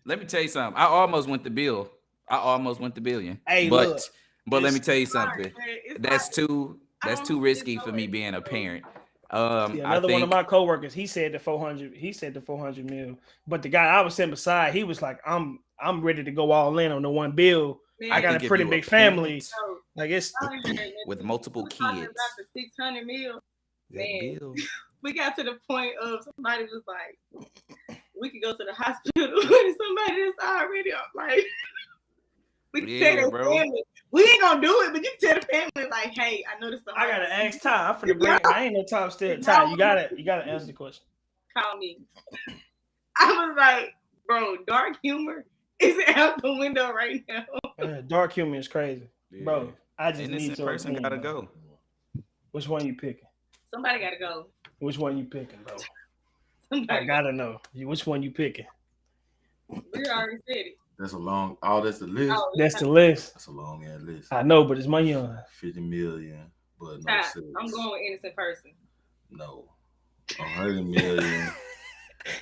Let me tell you something. I almost went to Bill. I almost went to billion. Hey, but look, let me it's- tell you something. it's That's like, too I don't too know risky if for it's me no being a way. parent. See, I another one of think my coworkers, he said the 400. He said the 400 mil. But the guy I was sitting beside, he was like, "I'm ready to go all in on the one bill. Man, I got think a if pretty you big parent family. so, Like it's I ain't heard nothing. with multiple We talking kids, about the 600 mil. that Man. bill. We got to the point of somebody was like, we could go to the hospital with somebody that's already like, we can Yeah, tell their bro. family. We ain't gonna do it, but you can tell the family like, hey, I know this. I gotta ask Ty. I'm finna bring. I ain't no time still. Ty, you gotta answer the question. Call me. I was like, bro, dark humor is out the window right now. Dark humor is crazy, bro. Yeah. I just need Innocent your person opinion, gotta bro. go. Which one you picking? Somebody gotta go. Which one you picking, bro? I Somebody. gotta know. Which one you picking? We already said it. That's a long. Oh, that's the list. Oh, That's the list. That's a long ass list. I know, but it's my young. 50 million, but no Ty, sex. I'm going with innocent person. No. 100 million.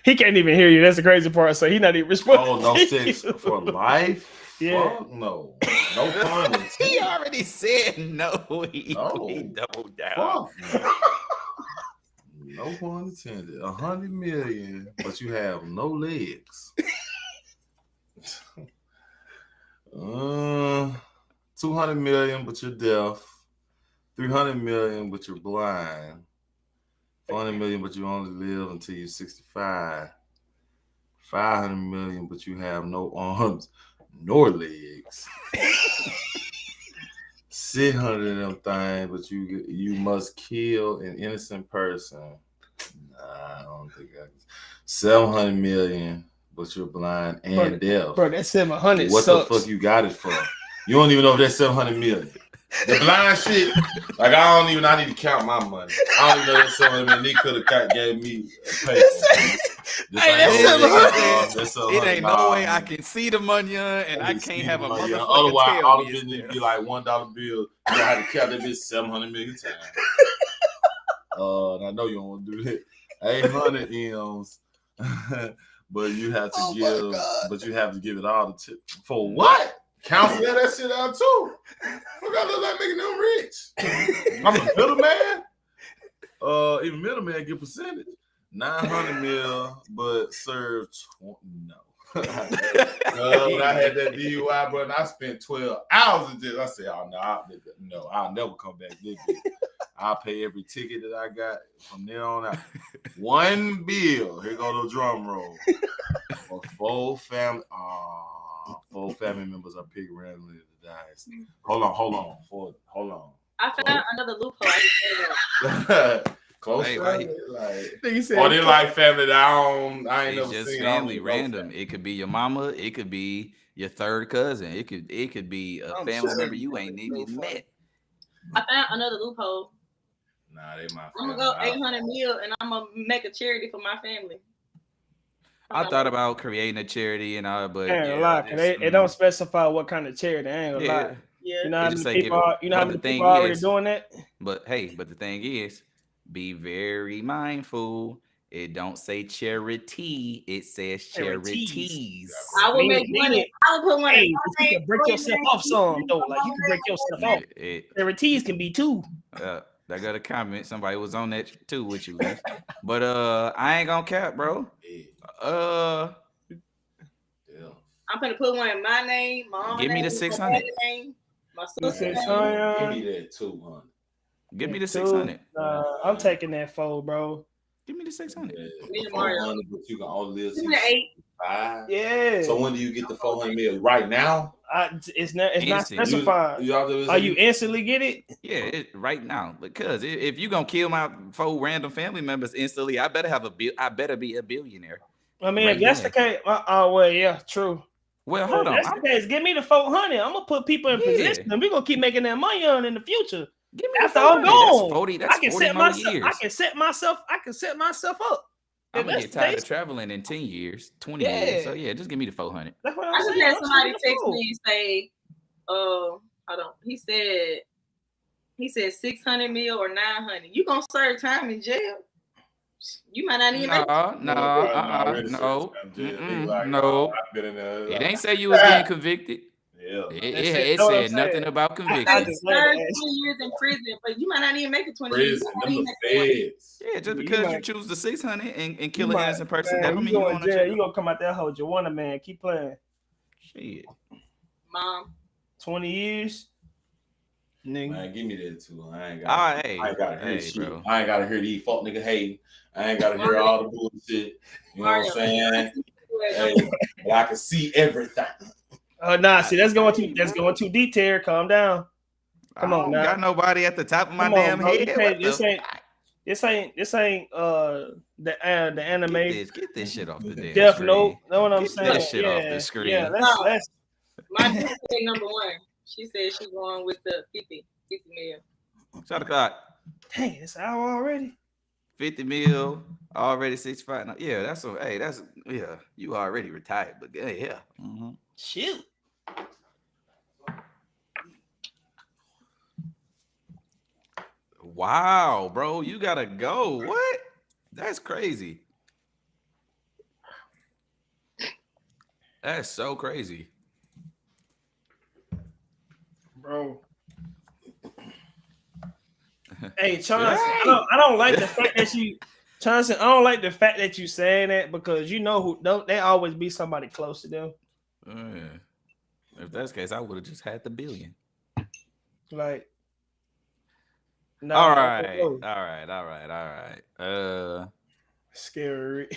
He can't even hear you. That's the crazy part. So he not even responding. Oh, no to sex you. for life? Yeah. Fuck no. No fun. He already said no. He No. doubled down. Fuck no. No pun intended. 100 million, but you have no legs. 200 million, but you're deaf. 300 million, but you're blind. 400 million, but you only live until you're 65. 500 million, but you have no arms nor legs. 600 of them things, but you must kill an innocent person. Nah, I don't think I can. 700 million, but you're blind and deaf. Bro, that 700 What sucks. the fuck you got it for? You don't even know if that's 700 million. The blind shit, like I need to count my money. I don't even know that's 700 million. They could have gave me a paper. Hey, that's 700. It ain't no way I can see the money and I can't have a motherfucker Otherwise, tell all me the it's business there. be like $1 bill. You have to count that bitch 700 million times. And I know you don't want to do that. 800 M's, but you have to give it all to for what? Council that shit out too. Fuck, I look like making them rich. I'm a middleman. Even middleman get percentage. 900 mil, but serve 20. No. When I had that DUI, bro, and I spent 12 hours in jail. I said, "Oh no, I'll never come back this bitch. I'll pay every ticket that I got from there on out. One bill. Here go the drum roll. For 4 family. 4 family members are picked randomly to die. Hold on. I found another loophole. Close Hey, family, Nigga said, or they like family that I ain't It's never just seen. family, random. It could be your mama. It could be your third cousin. It could be a I'm family sure member you you ain't even met. I found another loophole. Nah, they my I'm family. gonna go 800 mil and I'm gonna make a charity for my family. I thought about creating a charity and all, but I ain't gonna lie, 'cause just, it don't specify what kind of charity. I ain't gonna lie. Yeah. You know how It just many say people give it- are, you know how but many the thing people are already is- doing that? But the thing is, be very mindful. It don't say charity. It says Charities. charities. I would make Meaning- money. I would put money. Hey, but you can break yourself off some though. Like you can break yourself off. Charities can be too. I got a comment. Somebody was on that too with you, Liz. But I ain't gonna cap, bro. Yeah. I'm gonna put one in my name. My mama Give me name, the my 600. daddy name, my sister's name. Give me that 200. Give me the 600. I'm taking that 4, bro. Give me the 600. Me and Mario. 400, but you can only live Give me the 8. 65. Yeah. So when do you get the 400 mil? Right now? It's not Instant. specified. Oh, you instantly get it? Yeah, right now. Because if you gonna kill my 4 random family members instantly, I better have I better be a billionaire. I mean, Right if that's then. the case, well, yeah, true. Well, hold on. That's the case. Give me the 400. I'm gonna put people in Yeah. position, and we're gonna keep making that money on in the future. Give me After the I'm 400. gone, That's 40. That's I can 40 set more myself. years. I can set myself up. I'm If gonna that's get the tired case, of traveling in 10 years, 20 Yeah. years. So yeah, just give me the 400. That's what I'm I just saying. had I'm somebody saying, text cool. me and say, hold on. He said, He said 600 mil or 900. You gonna serve time in jail? You might not even make it. No. I've been in there. It ain't say you was getting convicted. Yeah. It know what I'm said nothing saying. about I conviction. said just serve wanted 20 to ask. years in prison, but you might not even make it 20 years. Prison, You might them even the make it 20. feds. Yeah, just You because you might- choose the 600 and You kill an might- innocent person, man, that don't you mean you go going in to jail. jail. You gonna come out that hole, Joanna, man. Keep playing. Shit. Mom, 20 years, nigga. Man, give me that too. I ain't Ah, gotta hear hey, shit. bro. I ain't gotta hear these fuck nigga hating. I ain't gotta hear all the bullshit. You know what I'm saying? Hey, but I can see everything. Oh nah, see that's going too deep, Terry. Calm down. Come I on don't now. got nobody at the top of my Come on, damn bro. You head. can't- What this the ain't the anime Get this shit off the damn Death screen. Note. Know what I'm Get saying? that shit off the screen. Yeah, No. let's my sister said number one. She said she's going with the 50 mil. Shot the clock. dang, it's an hour already. 50 mil, already 65. No, yeah, yeah, you already retired, but yeah. Mm-hmm. Shoot. Wow, bro, you gotta go. What? That's crazy. That's so crazy. Bro. Hey, Chauncey, I don't like the fact that you Chauncey, I don't like the fact that you saying that because you know who don't they always be somebody close to them. Yeah. If that's the case, I would have just had the billion. Like no, All right. Scary.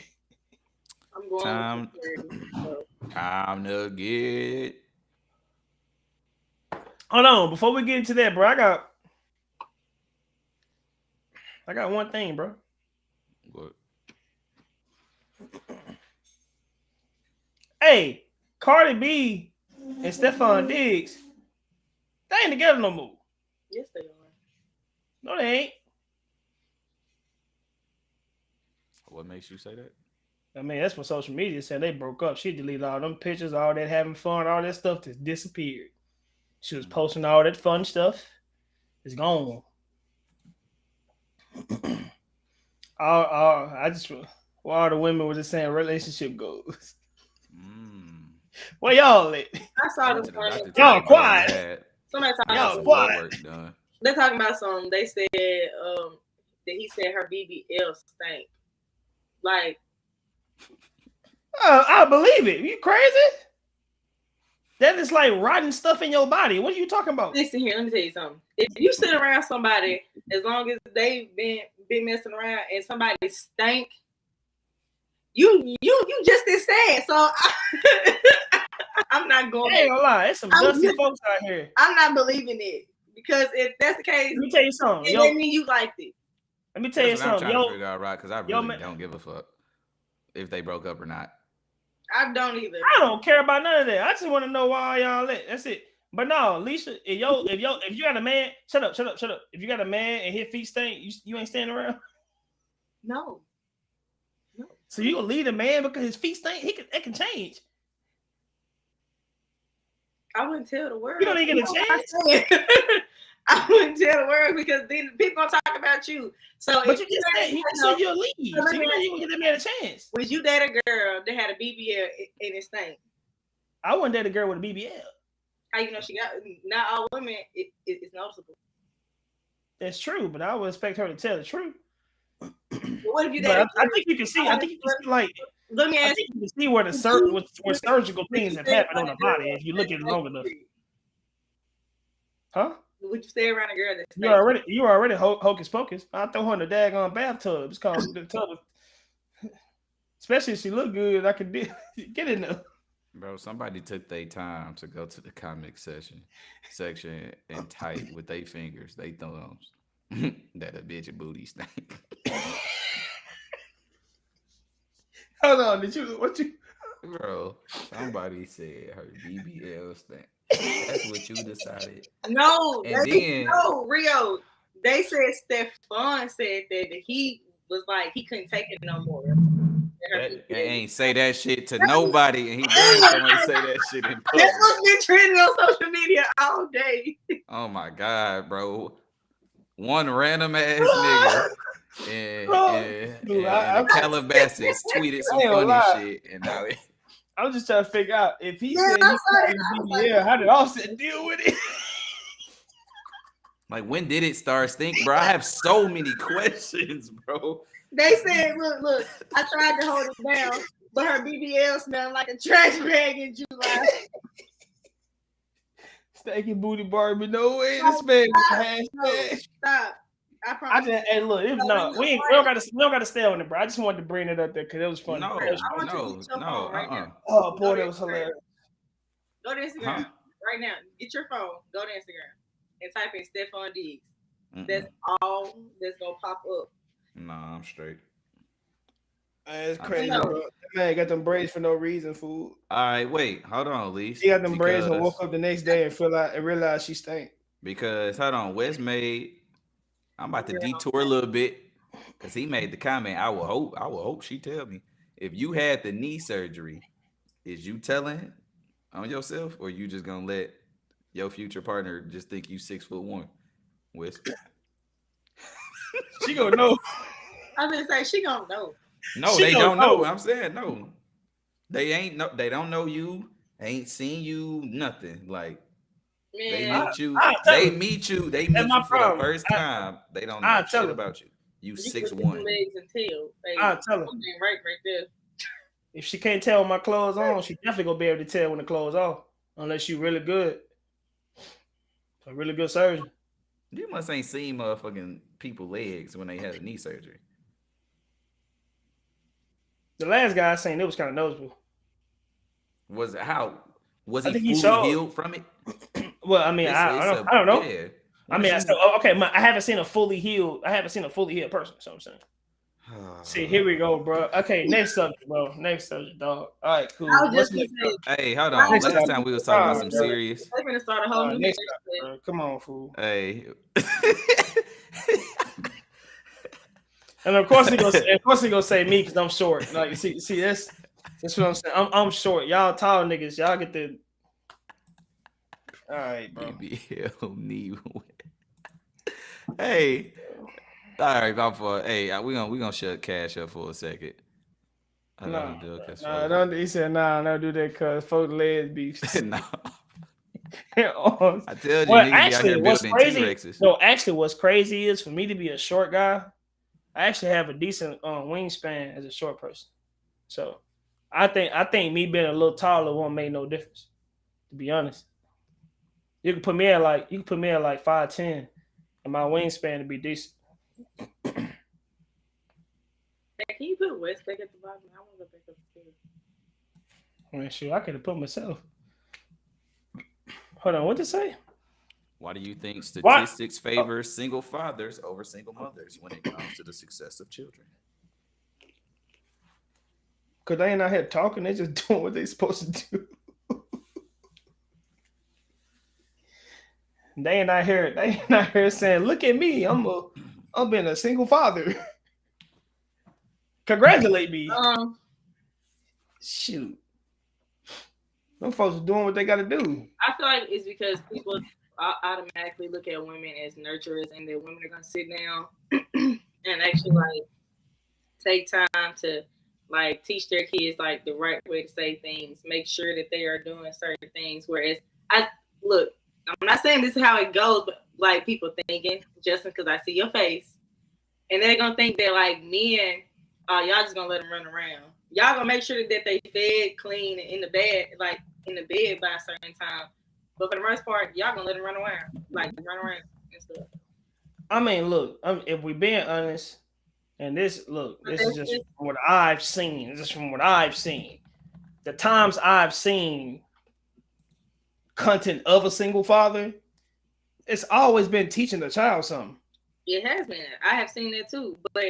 I'm going Time- with the 30. Time to get. Hold on, before we get into that, bro, I got one thing, bro. What? Hey, Cardi B and Stephon Diggs, they ain't together no more. Yes, they are. No, they ain't. What makes you say that? I mean, that's what social media said. They broke up. She deleted all them pictures, all that having fun, all that stuff just disappeared. She was posting all that fun stuff. It's gone. I just all the women were just saying relationship goals. Where y'all at? I saw this one. Y'all quiet. Somebody talking Y'all about quiet. they're talking about something. They said that he said her BBL stank. Like, I believe it. You crazy? That is like rotten stuff in your body. What are you talking about? listen here, let me tell you something. If you sit around somebody as long as they've been messing around and somebody stank, you just as sad. So I'm not going. I ain't gonna lie. There's some dusty folks out here. I'm not believing it because if that's the case, Let me tell you something. it mean you liked it. Let me tell you That's what I'm something. trying to figure out, right? Because I really man. don't give a fuck if they broke up or not. I don't either. I don't care about none of that. I just want to know why y'all at. That's it. But no, Alicia, if you got a man, shut up. If you got a man and his feet stink, you ain't standing around. No. So you gonna leave a man because his feet stink? It can change. I wouldn't tell the world. You don't even get a chance. I wouldn't tell the world because then people gonna talk about you. So, But you just said you'll leave. So you don't give that man a chance. Would you date a girl that had a BBL and it stank? I wouldn't date a girl with a BBL. How you know she got? Not all women. It's noticeable. That's true, but I would expect her to tell the truth. But what if you date? I think you can see. I think you can see like. Let me ask. I think you can see where where surgical things have happened on the body if you look at it long enough. Huh? Would you stay around a girl that's you already hocus pocus? I throw her in the daggone bathtub. It's called the tub. Especially if she look good, I can get in there. Bro, somebody took their time to go to the comic section and type with their fingers, they thumbs, that a bitch booty stink. Hold on, what you? Bro, somebody said her BBL stink. That's what you decided. No, and no, Rio. They said Stephon said that he was like he couldn't take it no more. They ain't say that shit to nobody, and he didn't say that shit in public. That's what's been trending on social media all day. Oh my god, bro. one random ass nigga in Calabasas tweeted some funny shit, and now I'm just trying to figure out if he said he started BBL, how did Offset deal with it? like, when did it start stink, bro? I have so many questions, bro. They said, look, I tried to hold it down, but her BBL smelled like a trash bag in July. Stanky booty Barbie, no way. This man hashtag. Stop. I promise. Hey, look, we don't gotta stay on it, bro. I just wanted to bring it up there because it was funny. No. Oh, boy, that was hilarious. Go to Instagram right now. Get your phone. Go to Instagram and type in Stephon Diggs. That's all that's gonna pop up. Nah, I'm straight. It's crazy, bro. That man got them braids for no reason, fool. All right, wait, hold on, Elise. He got them braids and woke up the next day and realized she stank. Because hold on, Wes made. I'm about to detour a little bit because he made the comment. I will hope she tell me if you had the knee surgery, is you telling on yourself or you just gonna let your future partner just think you 6'1", Wes? She gonna know. I was gonna say she gonna know. No, they don't know. I'm saying no. They don't know you. Ain't seen you. Nothing. Like they meet you. They meet you for the first time. They don't know shit about you. You 6'1". Legs and tail. I'll tell her. Right there. If she can't tell when my clothes on, she definitely gonna be able to tell when the clothes off. Unless you really good. A really good surgeon. You must ain't seen motherfucking people legs when they had a knee surgery. The last guy I seen, it was kind of noticeable. Was he fully healed from it? Well, I mean, I don't know. Yeah. I mean, I haven't seen a fully healed person. So I'm saying. See, here we go, bro. Okay, next subject, bro. Next subject, dog. All right, cool. Hey, hold on. Last time we was talking about some serious. I'm gonna start a whole new next time, bro. Come on, fool. Hey. And of course he gonna say me because I'm short. Like, see, that's what I'm saying. I'm short. Y'all tall niggas. Y'all get the. All right, bro. Hey. All right, Valfor. Hey, we gonna shut Cash up for a second. Don't. He said, don't do that because folks legs beef. No. I tell you, actually, what's crazy? No, actually, what's crazy is for me to be a short guy, I actually have a decent wingspan as a short person. So, I think me being a little taller won't make no difference. To be honest, you can put me at like 5'10", and my wingspan to be decent. Can you put West back at the bottom? I want to go back up the stairs. I mean, sure, I could have put myself. Hold on, what to say? Why do you think statistics favor single fathers over single mothers when it comes to the success of children? Because they ain't out here talking, they just doing what they supposed to do. They ain't out here saying, look at me, I'm being a single father. Congratulate me. Shoot. Them folks are doing what they got to do. I feel like it's because people automatically look at women as nurturers and that women are going to sit down and actually like take time to like teach their kids like the right way to say things, make sure that they are doing certain things. Whereas I'm not saying this is how it goes, but like people thinking, Justin, because I see your face, and they're gonna think that like men, y'all just gonna let them run around. Y'all gonna make sure that they fed, clean, and in the bed by a certain time. But for the most part, y'all gonna let them run around and stuff. I mean, look, if we're being honest, and this is just from what I've seen. This is from what I've seen. The times I've seen content of a single father, it's always been teaching the child something. It has been. I have seen that too, but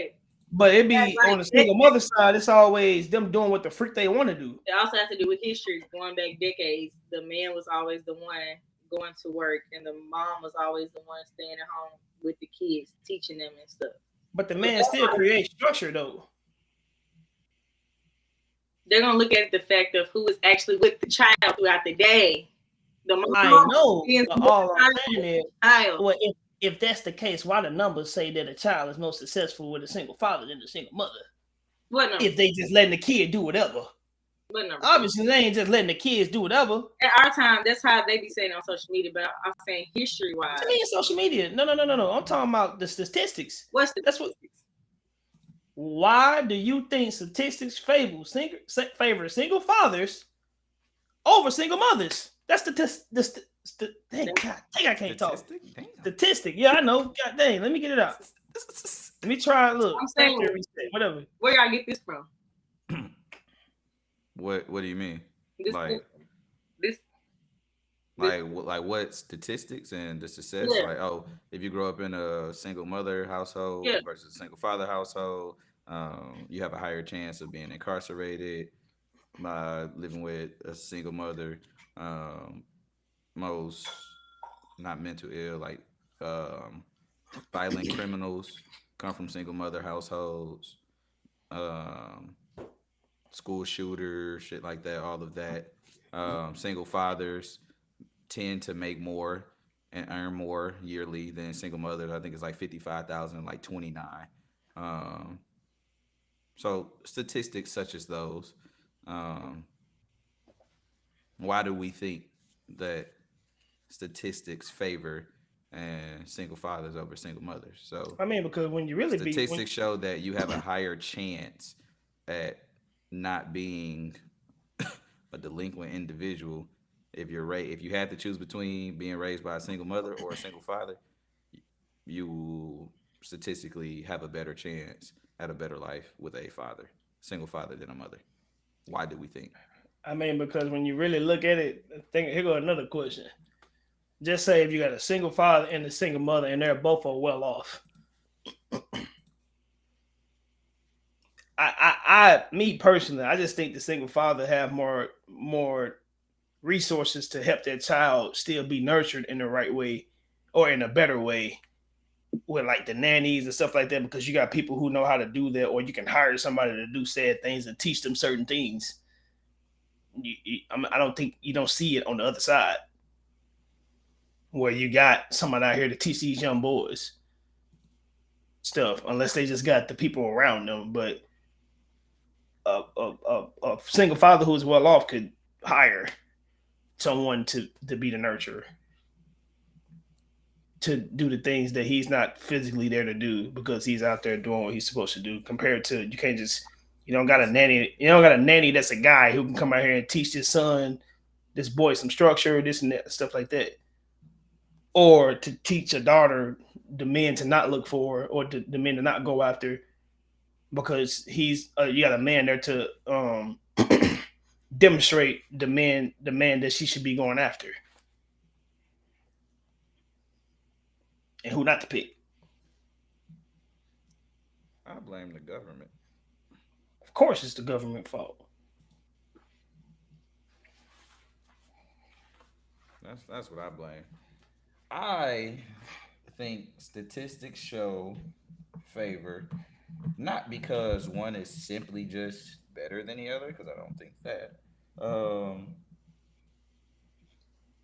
it be like, on the single mother side, it's always them doing what the freak they want to do. It also has to do with history. Going back decades, the man was always the one going to work, and the mom was always the one staying at home with the kids, teaching them and stuff. But the man still creates structure, though. They're gonna look at the fact of who is actually with the child throughout the day. I know. All I'm saying is, if that's the case, why the numbers say that a child is more successful with a single father than a single mother? What number? If they just letting the kid do whatever. What number? Obviously, they ain't just letting the kids do whatever. At our time, that's how they be saying on social media, but I'm saying history-wise. To me, it's social media. No. I'm talking about the statistics. That's what. Why do you think statistics favor single fathers over single mothers? That's the dang, God, dang, I can't talk. Statistic. Yeah, I know. God dang, let me get it out. Let me try. Look, I'm saying, whatever. Where y'all get this from? What do you mean? This. Like what statistics and the success? Yeah. Like, oh, if you grow up in a single mother household versus a single father household, you have a higher chance of being incarcerated by living with a single mother. Most not mental ill, like violent criminals come from single mother households. School shooters, shit like that, all of that. Single fathers tend to make more and earn more yearly than single mothers. I think it's like 55,000, like 29. So statistics such as those. Why do we think that statistics favor and single fathers over single mothers? So I mean, because when you really statistics show that you have a higher chance at not being a delinquent individual if you had to choose between being raised by a single mother or a single father, you statistically have a better chance at a better life with a single father than a mother. Why do we think? I mean, because when you really look at it, here goes another question. Just say if you got a single father and a single mother and they're both well off. Me personally, I just think the single father have more resources to help their child still be nurtured in the right way or in a better way with like the nannies and stuff like that, because you got people who know how to do that, or you can hire somebody to do said things and teach them certain things. I don't think you don't see it on the other side where you got somebody out here to teach these young boys stuff, unless they just got the people around them. But a single father who's well off could hire someone to be the nurturer, to do the things that he's not physically there to do because he's out there doing what he's supposed to do. Compared to, you don't got a nanny that's a guy who can come out here and teach this boy some structure, this and that, stuff like that. Or to teach a daughter the men to not look for, or the men to not go after, because you got a man there to demonstrate the man that she should be going after, and who not to pick. I blame the government. Of course, it's the government fault. That's what I blame. I think statistics show favor, not because one is simply just better than the other, because I don't think that.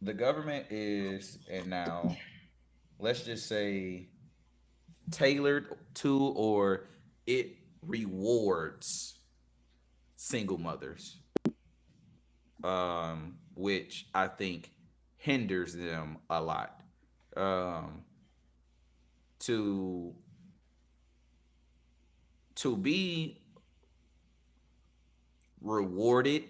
The government is, and now let's just say, tailored to, or it rewards single mothers, which I think hinders them a lot. To be rewarded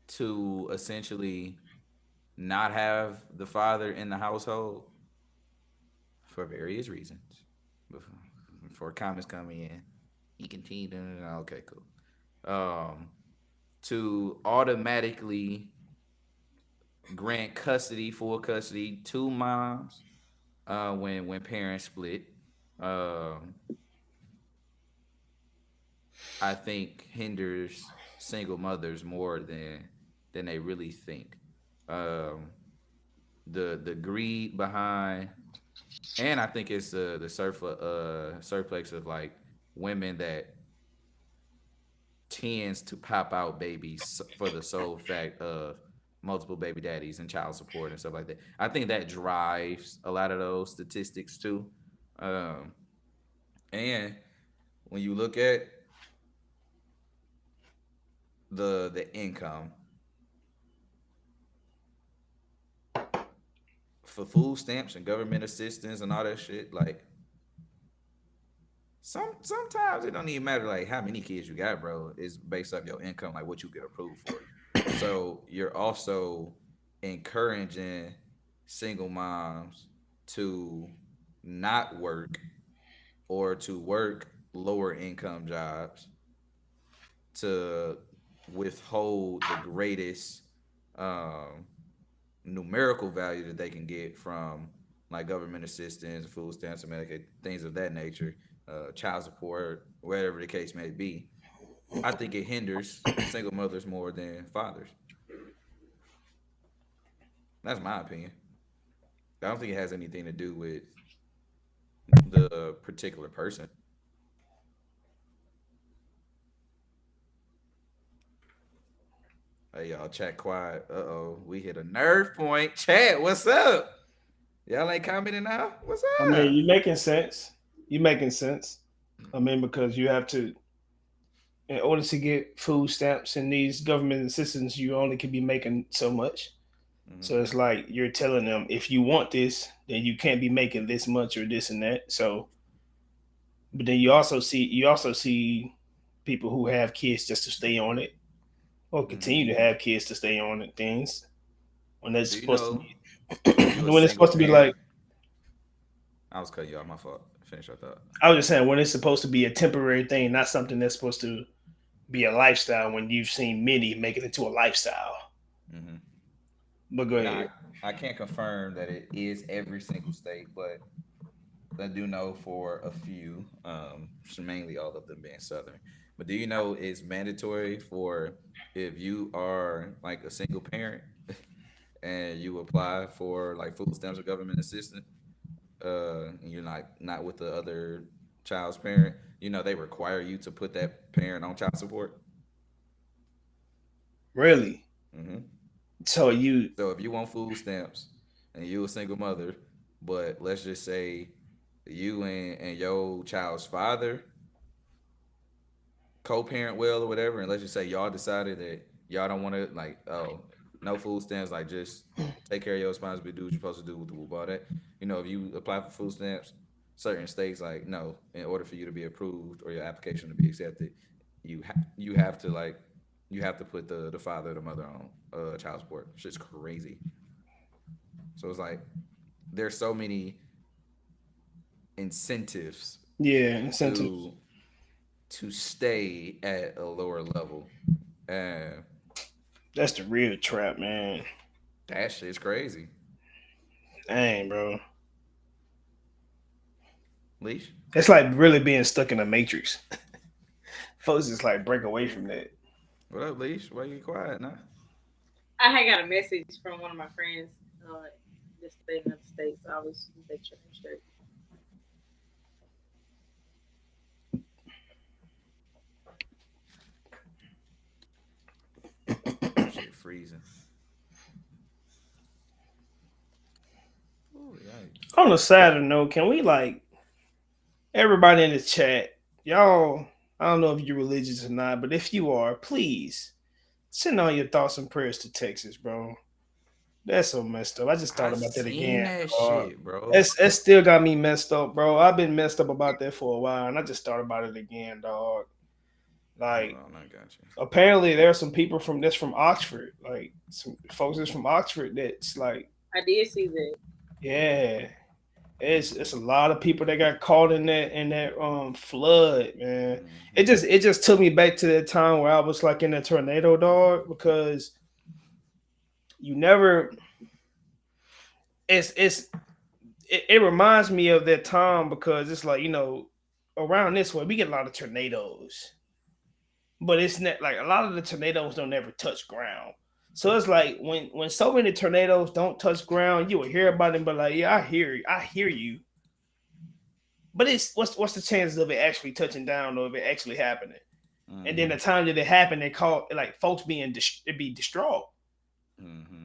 to essentially not have the father in the household for various reasons. Before comments come in, you continue to, okay, cool. To automatically grant full custody to moms when parents split, I think hinders single mothers more than they really think. The greed behind, and I think it's the surplus of like women that tends to pop out babies for the sole fact of multiple baby daddies and child support and stuff like that. I think that drives a lot of those statistics too. And when you look at the income for food stamps and government assistance and all that shit, like sometimes it don't even matter like how many kids you got, bro. It's based off your income, like what you get approved for. So you're also encouraging single moms to not work or to work lower income jobs to withhold the greatest numerical value that they can get from like government assistance, food stamps, and Medicaid, things of that nature, child support, whatever the case may be. I think it hinders single mothers more than fathers. That's my opinion. I don't think it has anything to do with the particular person. Hey y'all, chat quiet. We hit a nerve point. Chat, what's up? Y'all ain't commenting now. What's up? I mean, you making sense. You making sense. I mean, because you have to, in order to get food stamps and these government assistance, you only can be making so much. Mhm. So it's like you're telling them if you want this, then you can't be making this much or this and that. So, but then you also see people who have kids just to stay on it or continue to have kids to stay on it. Things when that's Do you supposed to know be you a when it's single supposed to be parent? like I was cutting you off. My fault. Finish your thought. I was just saying when it's supposed to be a temporary thing, not something that's supposed to be a lifestyle. When you've seen many make it into a lifestyle. Mm-hmm. But go Now, ahead. I can't confirm that it is every single state, but I do know for a few, mainly all of them being Southern. But do you know it's mandatory for if you are like a single parent and you apply for like food stamps or government assistance, and you're not with the other child's parent, they require you to put that parent on child support. Really? Hmm. So you So if you want food stamps and you a single mother, but let's just say you and your child's father co-parent well or whatever, and let's just say y'all decided that y'all don't want to like, oh, no food stamps, like just take care of your responsibility, do what you're supposed to do with all that. If you apply for food stamps, certain states like no, in order for you to be approved or your application to be accepted, you have to like you have to put the father or the mother on child support. Shit's crazy. So it's like there's so many incentives yeah, incentives. to stay at a lower level, and That's the real trap, man. that shit's crazy. Dang, bro. Leash. It's like really being stuck in a matrix. Folks just like break away from that. What up, Leash? Why you quiet now? I had got a message from one of my friends this stayed in the States. So I was making sure I'm straight. Shit freezing. Ooh, yikes. On a sadder note, can we like everybody in the chat, y'all? I don't know if you're religious or not, but if you are, please send all your thoughts and prayers to Texas, bro. That's so messed up. I just thought I about that seen again. that dog. shit, bro. It still got me messed up, bro. I've been messed up about that for a while, and I just thought about it again, dog. Like, Hold on, I got you. apparently there are some people from Oxford, like some folks that's from Oxford that's like, I did see that. yeah, it's a lot of people that got caught in that flood, man. It just took me back to that time where I was like in a tornado, dog, because you never it reminds me of that time because it's like, around this way we get a lot of tornadoes. But it's not like a lot of the tornadoes don't ever touch ground. So it's like when so many tornadoes don't touch ground, you will hear about them, but like, yeah, I hear you. But it's what's the chances of it actually touching down or of it actually happening? And then the time that it happened, they call like folks be distraught.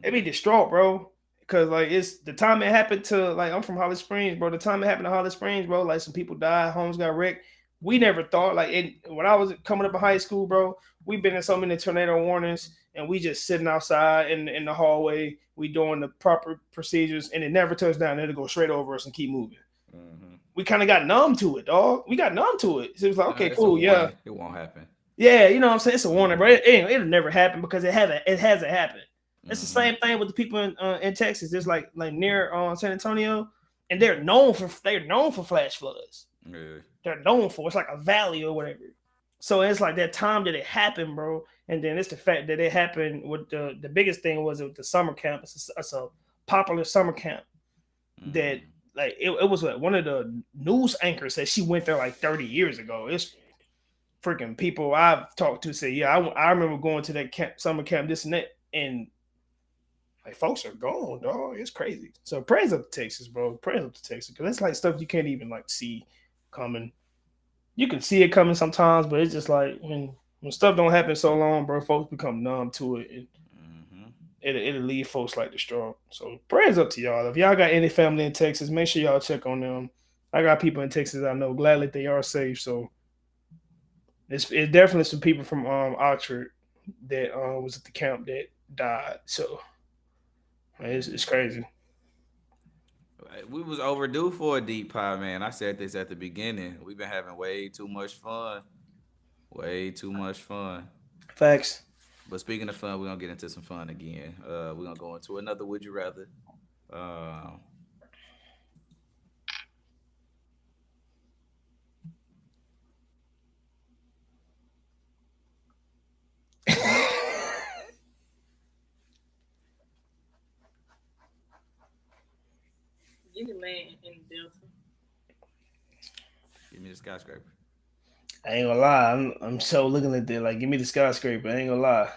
They be distraught, bro. Because like it's the time it happened to like I'm from Holly Springs, bro. The time it happened to Holly Springs, bro, like some people died, homes got wrecked. We never thought like when I was coming up in high school, bro. We've been in so many tornado warnings, and we just sitting outside in the hallway. We doing the proper procedures, and it never touched down. It'll go straight over us and keep moving. Mm-hmm. We kind of got numb to it, dog. We got numb to it. So it was like, okay, It's cool, a yeah, warning. It won't happen. yeah. You know what I'm saying? It's a warning, bro. It'll never happen because it hasn't happened. It's the same thing with the people in Texas. There's like near San Antonio, and they're known for flash floods. Yeah. They're known for it's like a valley or whatever. So it's like that time that it happened, bro. And then it's the fact that it happened with the biggest thing was with the summer camp. It's a popular summer camp that like it was like one of the news anchors said she went there like 30 years ago. It's freaking people I've talked to say, yeah, I remember going to that camp, summer camp, this and that, and like folks are gone, dog. It's crazy. So praise up to Texas, bro. Praise up to Texas because it's like stuff you can't even like see coming. You can see it coming sometimes, but it's just like when stuff don't happen so long, bro, folks become numb to it. And it'll leave folks like distraught. So prayers up to y'all. If y'all got any family in Texas, make sure y'all check on them. I got people in Texas I know. Gladly they are safe. So it's definitely some people from Oxford that was at the camp that died. So it's crazy. We was overdue for a deep pie, man. I said this at the beginning. We've been having way too much fun. Way too much fun. Facts. But speaking of fun, we're gonna get into some fun again. We're gonna go into another Would You Rather. Give me land in Delta. Give me the skyscraper. I ain't gonna lie. I'm so looking at that. Like, give me the skyscraper. I ain't gonna lie.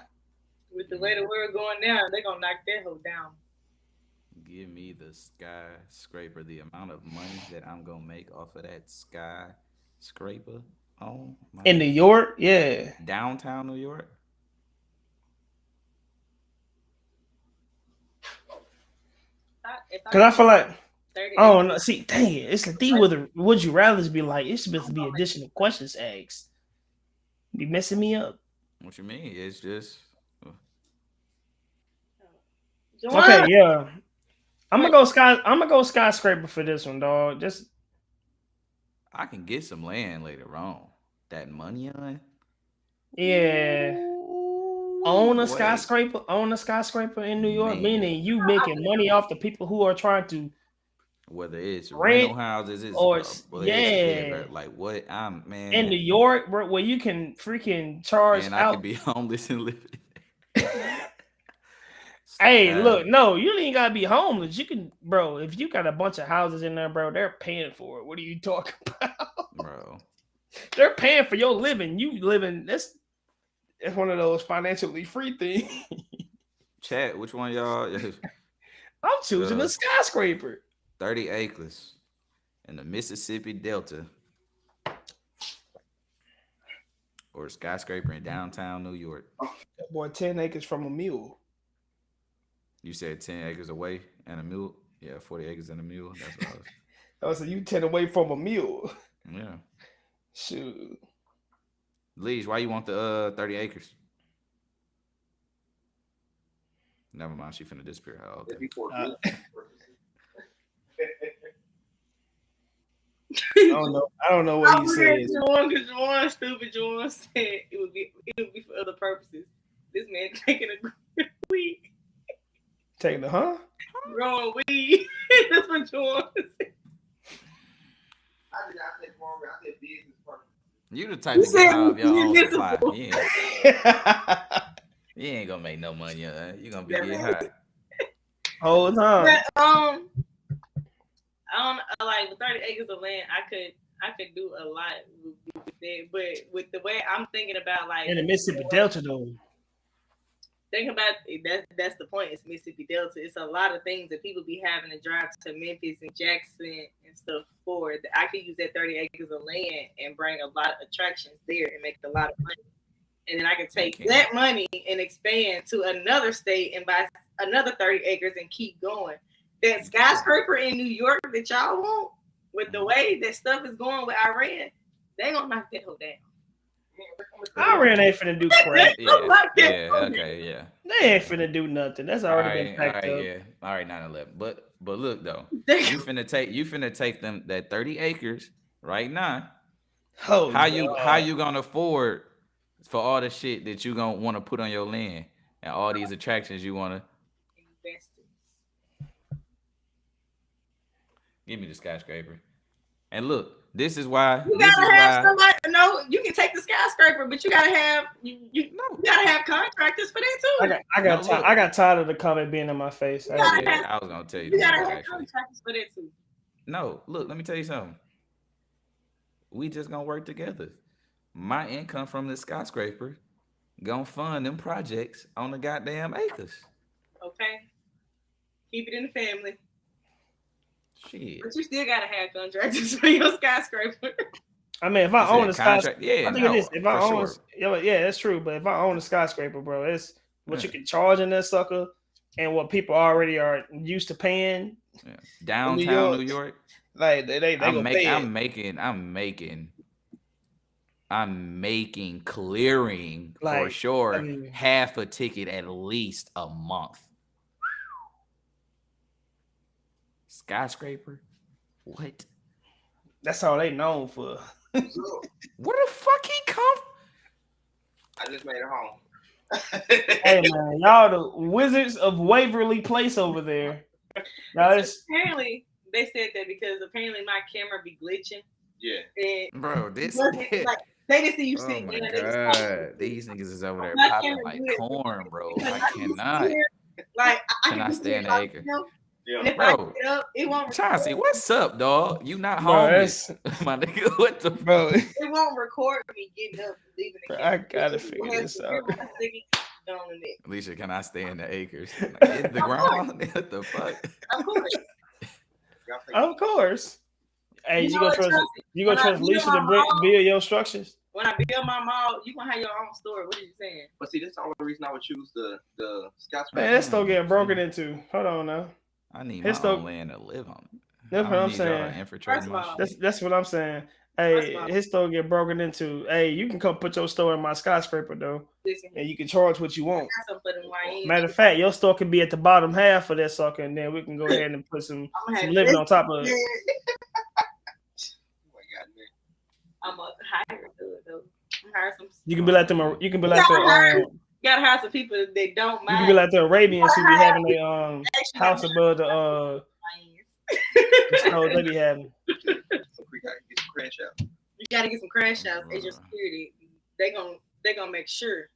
With the way the world going now, they're gonna knock that hoe down. Give me the skyscraper. The amount of money that I'm gonna make off of that skyscraper. Oh my in New York, yeah. Downtown New York. Because I feel like, 30 oh no, see, dang it, it's the thing with the would you rather be like it's supposed to be additional questions asked. Be messing me up. What you mean? It's just Okay, yeah. I'm gonna go skyscraper for this one, dog. Just I can get some land later on. That money on. yeah. Own a skyscraper in New York, Man. meaning you making money off the people who are trying to Whether it's Rent rental houses, it's or bro, like what I'm man in New York where you can freaking charge and out. I can be homeless and live. Hey, look, no, you ain't gotta be homeless. You can, bro. If you got a bunch of houses in there, bro, they're paying for it. What are you talking about, bro? They're paying for your living. You living. It's one of those financially free things. Chat, which one y'all? I'm choosing a skyscraper. 30 acres in the Mississippi Delta, or a skyscraper in downtown New York. That boy, 10 acres from a mule. You said 10 acres away and a mule. Yeah, 40 acres and a mule. That's what I was. I was like, you 10 away from a mule. Yeah. Shoot. Leach, why you want the 30 acres? Never mind, she finna disappear. Oh, okay. I don't know what he said. Juwan, stupid Juwan said it would be for other purposes. This man taking a weed. Taking the Growing weed. That's what Juwan said. I did not say wrong. I said business purpose. You the type to get out of your own supply. You ain't gonna make no money. You gonna be getting high. Whole time. But, I don't like with 30 acres of land. I could do a lot with that, but with the way I'm thinking about like In the Mississippi Delta, though. Think about it, that's the point. It's Mississippi Delta. It's a lot of things that people be having to drive to Memphis and Jackson and stuff for. I could use that 30 acres of land and bring a lot of attractions there and make a lot of money. and then I can take Okay. that money and expand to another state and buy another 30 acres and keep going. That skyscraper in New York that y'all want, with the way that stuff is going with Iran, they gonna knock that whole down. Iran ain't finna do crap. Yeah, okay, yeah. They ain't finna do nothing. That's already been packed up. Yeah. All right, 9/11. But look though, They- you finna take them that 30 acres right now. Oh, How you gonna afford for all the shit that you gonna want to put on your land and all these attractions you wanna give me the skyscraper. And look, this is why You gotta have somebody. No, you can take the skyscraper, but you gotta have you gotta have contractors for that too. I got tired of the comment being in my face. You gotta Yeah, I was gonna tell you. You gotta that, have actually. contractors for that too. No, look, let me tell you something. We just gonna work together. My income from the skyscraper gonna fund them projects on the goddamn acres. Okay, keep it in the family, Shit. but you still gotta have contractors for your skyscraper. I mean, if I You own said a skyscraper, contract? Yeah, I think no, it is. If I for own, sure. yeah, that's true. But if I own a skyscraper, bro, it's what you Yeah. can charge in that sucker, and what people already are used to paying. Yeah. Downtown New York. Like they I'm gonna pay it. making clearing for Like, sure I mean- half a ticket at least a month. Skyscraper? What? That's all they known for. So, Where the fuck he come? I just made it home. Hey man, y'all the Wizards of Waverly Place over there. Now it's Apparently, they said that because apparently my camera be glitching. Yeah. And Bro, this like, they didn't see you oh sitting my there. They just saw you. god, these niggas is over there My popping camera like good. corn, bro. Because I can cannot. sit here, like I Can I can stay sit in the here, acre? Yeah. And if Bro. I get up, it won't. Chauncey, what's up, dog? You not Bro, homeless, my nigga. What the bro. It won't record me getting up and leaving the Bro, camera. I gotta It just figure has this to out. hear my sticky down in it. Alicia, can I stay in the acres? Like, in the ground? What the fuck? Of course. Y'all think- Of course. Hey, You you know gonna what, trust Chauncey? you gonna When I trust build Lisa my to mall- build your structures? When I build my mall, you gonna have your own store. What are you saying? But see, that's the only reason I would choose the skyscraper. Man, that's still getting broken into. Hold on now. I need His my own stuff- land to live on. That's I what don't I'm need y'all saying. infiltrating First of my all, shit. That's what I'm saying. First Hey, of all- his store get broken into. Hey, you can come put your store in my skyscraper though, Listen, and you can charge what you want. I got some for them YNs. Matter of fact, your store can be at the bottom half of that sucker, and then we can go ahead and put some I'm gonna have living this- on top of it. Oh my God, man. I'm a hire though. I'm hire some. You can be like them. You can be like the. Gotta hire some people that don't You mind. can be like the Arabians who be having a Actually, house above the YNs. stove they be having. So we gotta get some crash out. You gotta get some crash outs as your security. They gonna make sure.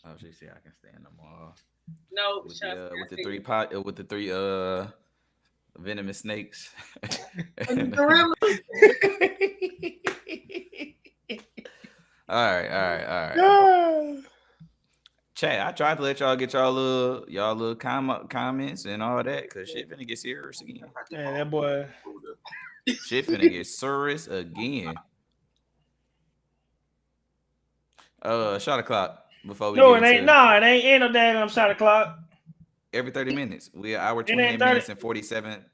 Oh, she said I can stay in the mall No, with Chauncey, the three venomous snakes. and the gorilla. All right. Chat, I tried to let y'all get y'all little comments and all that, cause shit finna get serious again. Man, that boy. Shit finna get serious again. Shot o'clock before we No, get it ain't. into No, it ain't no damn shot o'clock. every 30 minutes. We are hour It 28 ain't 30. minutes and 47.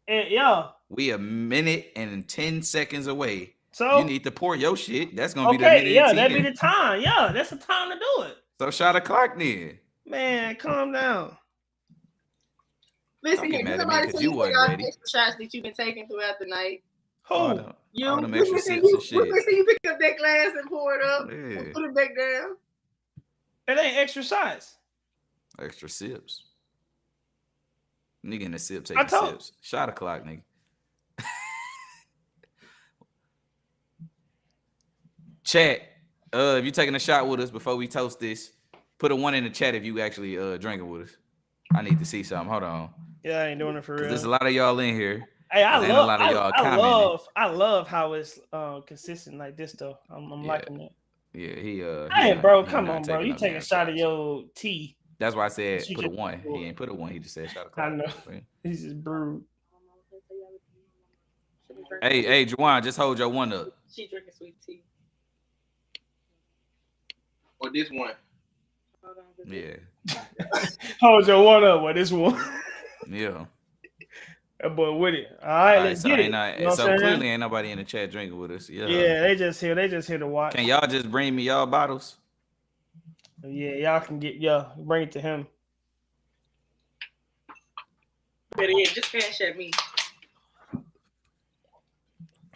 Yeah. We a minute and 10 seconds away. So You need to pour your shit. That's gonna be the okay, minute yeah, and that'd be 10. the time. Yeah, that's the time to do it. So shot o'clock then. Man, calm down. Listen Don't get here, mad did at me somebody 'cause tell you you wasn't all ready. the extra shots that you've been taking throughout the night? All Who? them- You, all them extra listen, sips and shit. listen, you pick up that glass and pour it up, Yeah. and put it back down. It ain't extra shots. Extra sips. Nigga in the sip I taking told- sips. Shot o'clock, nigga. Chat. If you taking a shot with us before we toast this, put a 1 in the chat if you actually drinking with us. I need to see something. Hold on. Yeah, I ain't doing it for 'Cause real. there's a lot of y'all in here. Hey, I and a love, lot of y'all I commenting. love how it's consistent like this though. I'm Yeah. liking it. Yeah, he Hey, not- bro, he come not on, bro. taking You no take a damn shot of shots. your tea. That's why I said She put a just- 1. He ain't put a 1. He just said shot I o'clock. know. He's just brewed. Hey, Juwan, just hold your 1 up. She drinking sweet tea. or this one? Hold on. Yeah. Hold your one up with this one. Yeah. That boy with it. All right, let's so get it. ain't not, You know what so I'm saying? clearly ain't nobody in the chat drinking with us. Yeah. Yeah, they just here to watch. Can y'all just bring me y'all bottles? Yeah, y'all can bring it to him. Better yet, just cash at me.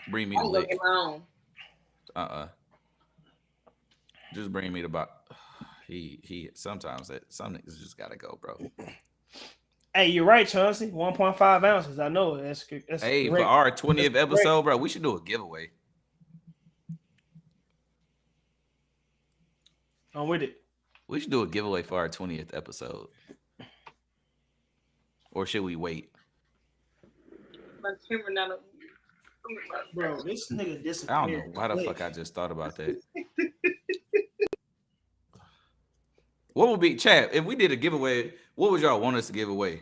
Bring me I'm the gonna lick. get my own. Just bring me the bottle. He sometimes some niggas just gotta go, bro. Hey, you're right, Chauncey. 1.5 ounces. I know that's Hey, correct. for our 20th That's episode, bro, we should do a giveaway. I'm with it. We should do a giveaway for our 20th episode. Or should we wait? My camera not on. Bro, this nigga I disappeared. don't know why the fuck I just thought about that. What would be, chat, if we did a giveaway, what would y'all want us to give away?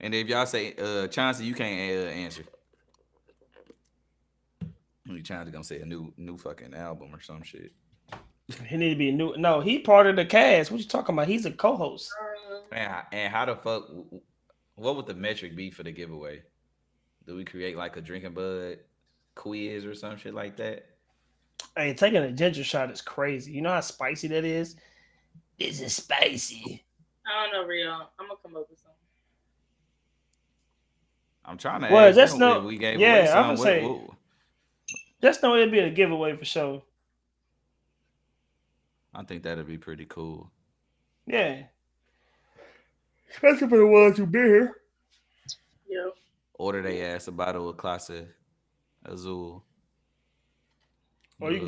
And if y'all say, Chauncey, you can't answer. Chauncey gonna say a new fucking album or some shit. He need to be new. No, he part of the cast. What you talking about? He's a co-host. And how the fuck, what would the metric be for the giveaway? Do we create like a drinking bud quiz or some shit like that? Hey, taking a ginger shot is crazy. You know how spicy that is? This is spicy. I don't know, Rio. I'm gonna come up with something. I'm trying to Well, ask just him know- if we gave yeah, away I'm gonna something. say- Just know it'd be a giveaway for sure. I think that'd be pretty cool. Yeah. Especially for the ones who been here. Yeah. Order they ass a bottle of Clase Azul. Or you can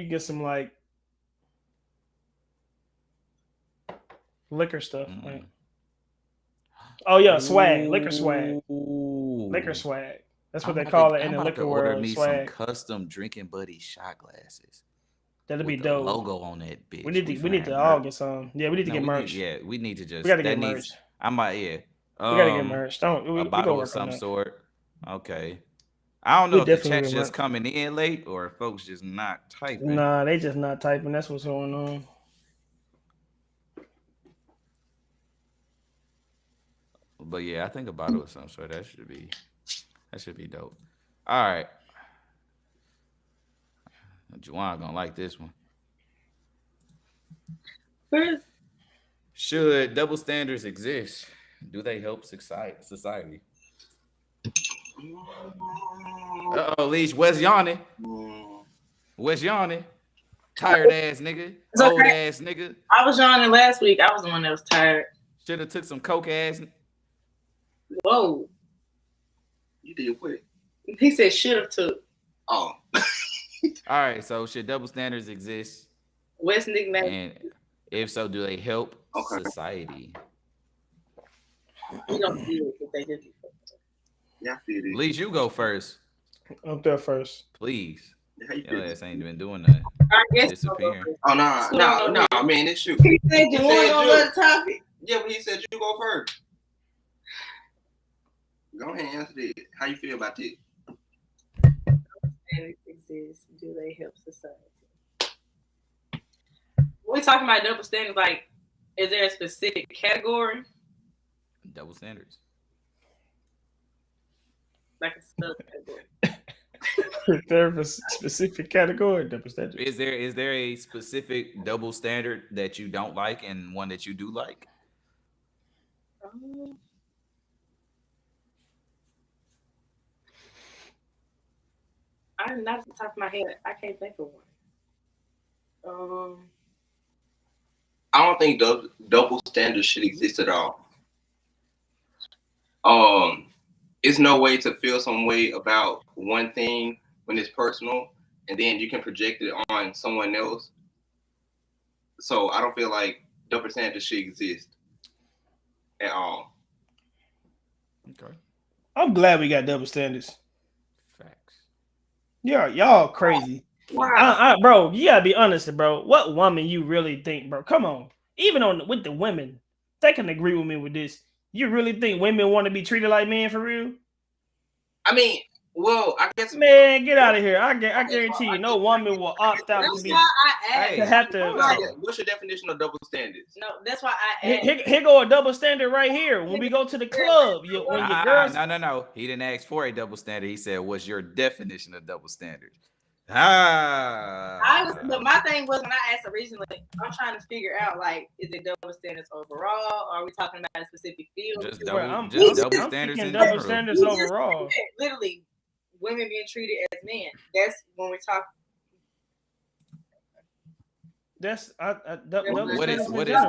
get some like liquor stuff. Mm. Right? Oh yeah, swag, liquor swag, Ooh. liquor swag. That's what I'm they about call to- it in I'm the about liquor to order world. me Swag. some custom drinking buddy shot glasses. That'll be with the dope. logo on that bitch. We need to finna all merch. get some. Yeah, we need to get we merch. we need to just. We gotta that get needs- merch. I might. Yeah. We gotta get merch. Don't we A gonna bottle work of some on that. sort. Okay. I don't We know if the definitely chat's will just merch. coming in late or if folks just not typing. Nah, they just not typing. That's what's going on. But yeah, I think a bottle of some sort. That should be dope. All right. Juwan gonna like this one. First, Should double standards exist? Do they help society? Uh-oh, Leash. Wes yawning. Wes yawning. Tired ass nigga. It's Old okay. ass nigga. I was yawning last week. I was the one that was tired. Should have took some coke ass. Whoa. You did what? He said should have took. Oh, All right, so should double standards exist? West Nick Mac. And if so, do they help Okay. society? You don't feel what they did before. yeah, I feel it. Leash, you go first, Up there first. please. How you Your feel? ass ain't been doing nothing. I guess Disappearing. Oh no, man, it's you. He said you He want said on you. what topic? Yeah, but he said you go first. Go ahead and answer this. How you feel about this? And exist. Do they help society? When we talking about double standards, like, is there a specific category? Double standards. Like a subcategory? Is there a specific category? Double standard. Is there a specific double standard that you don't like and one that you do like? I'm not off the top of my head. I can't think of one. I don't think double standards should exist at all. It's no way to feel some way about one thing when it's personal, and then you can project it on someone else. So I don't feel like double standards should exist at all. Okay. I'm glad we got double standards. Facts. Yeah, y'all crazy. Bro, you gotta be honest, bro. What woman you really think, bro? Come on. Even with the women, they can agree with me with this. You really think women want to be treated like men for real? I mean, Well, I guess Man, get out of here. I guarantee you, no woman will opt out to That's be why I asked. to have to. hold on. what's your definition of double standards? No, that's why I asked. Here go a double standard right here. When we go to the club, when your girls. No. He didn't ask for a double standard. He said, "What's your definition of double standard?" But my thing was when I asked originally, I'm trying to figure out like, is it double standards overall, or are we talking about a specific field? Just Well, double, I'm standards thinking in double general. standards overall. Literally, women being treated as men. That's when we're talking. That's double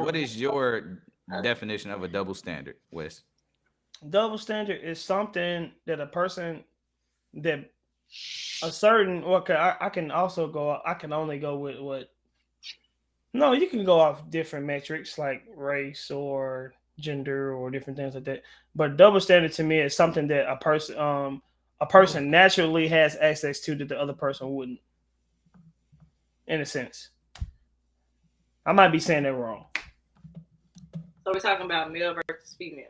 What is your definition of a double standard, Wes? Double standard is something that a person that a certain I can only go with what. No, you can go off different metrics like race or gender or different things like that. But double standard to me is something that a person naturally has access to that the other person wouldn't. In a sense, I might be saying that wrong. So we're talking about male versus female.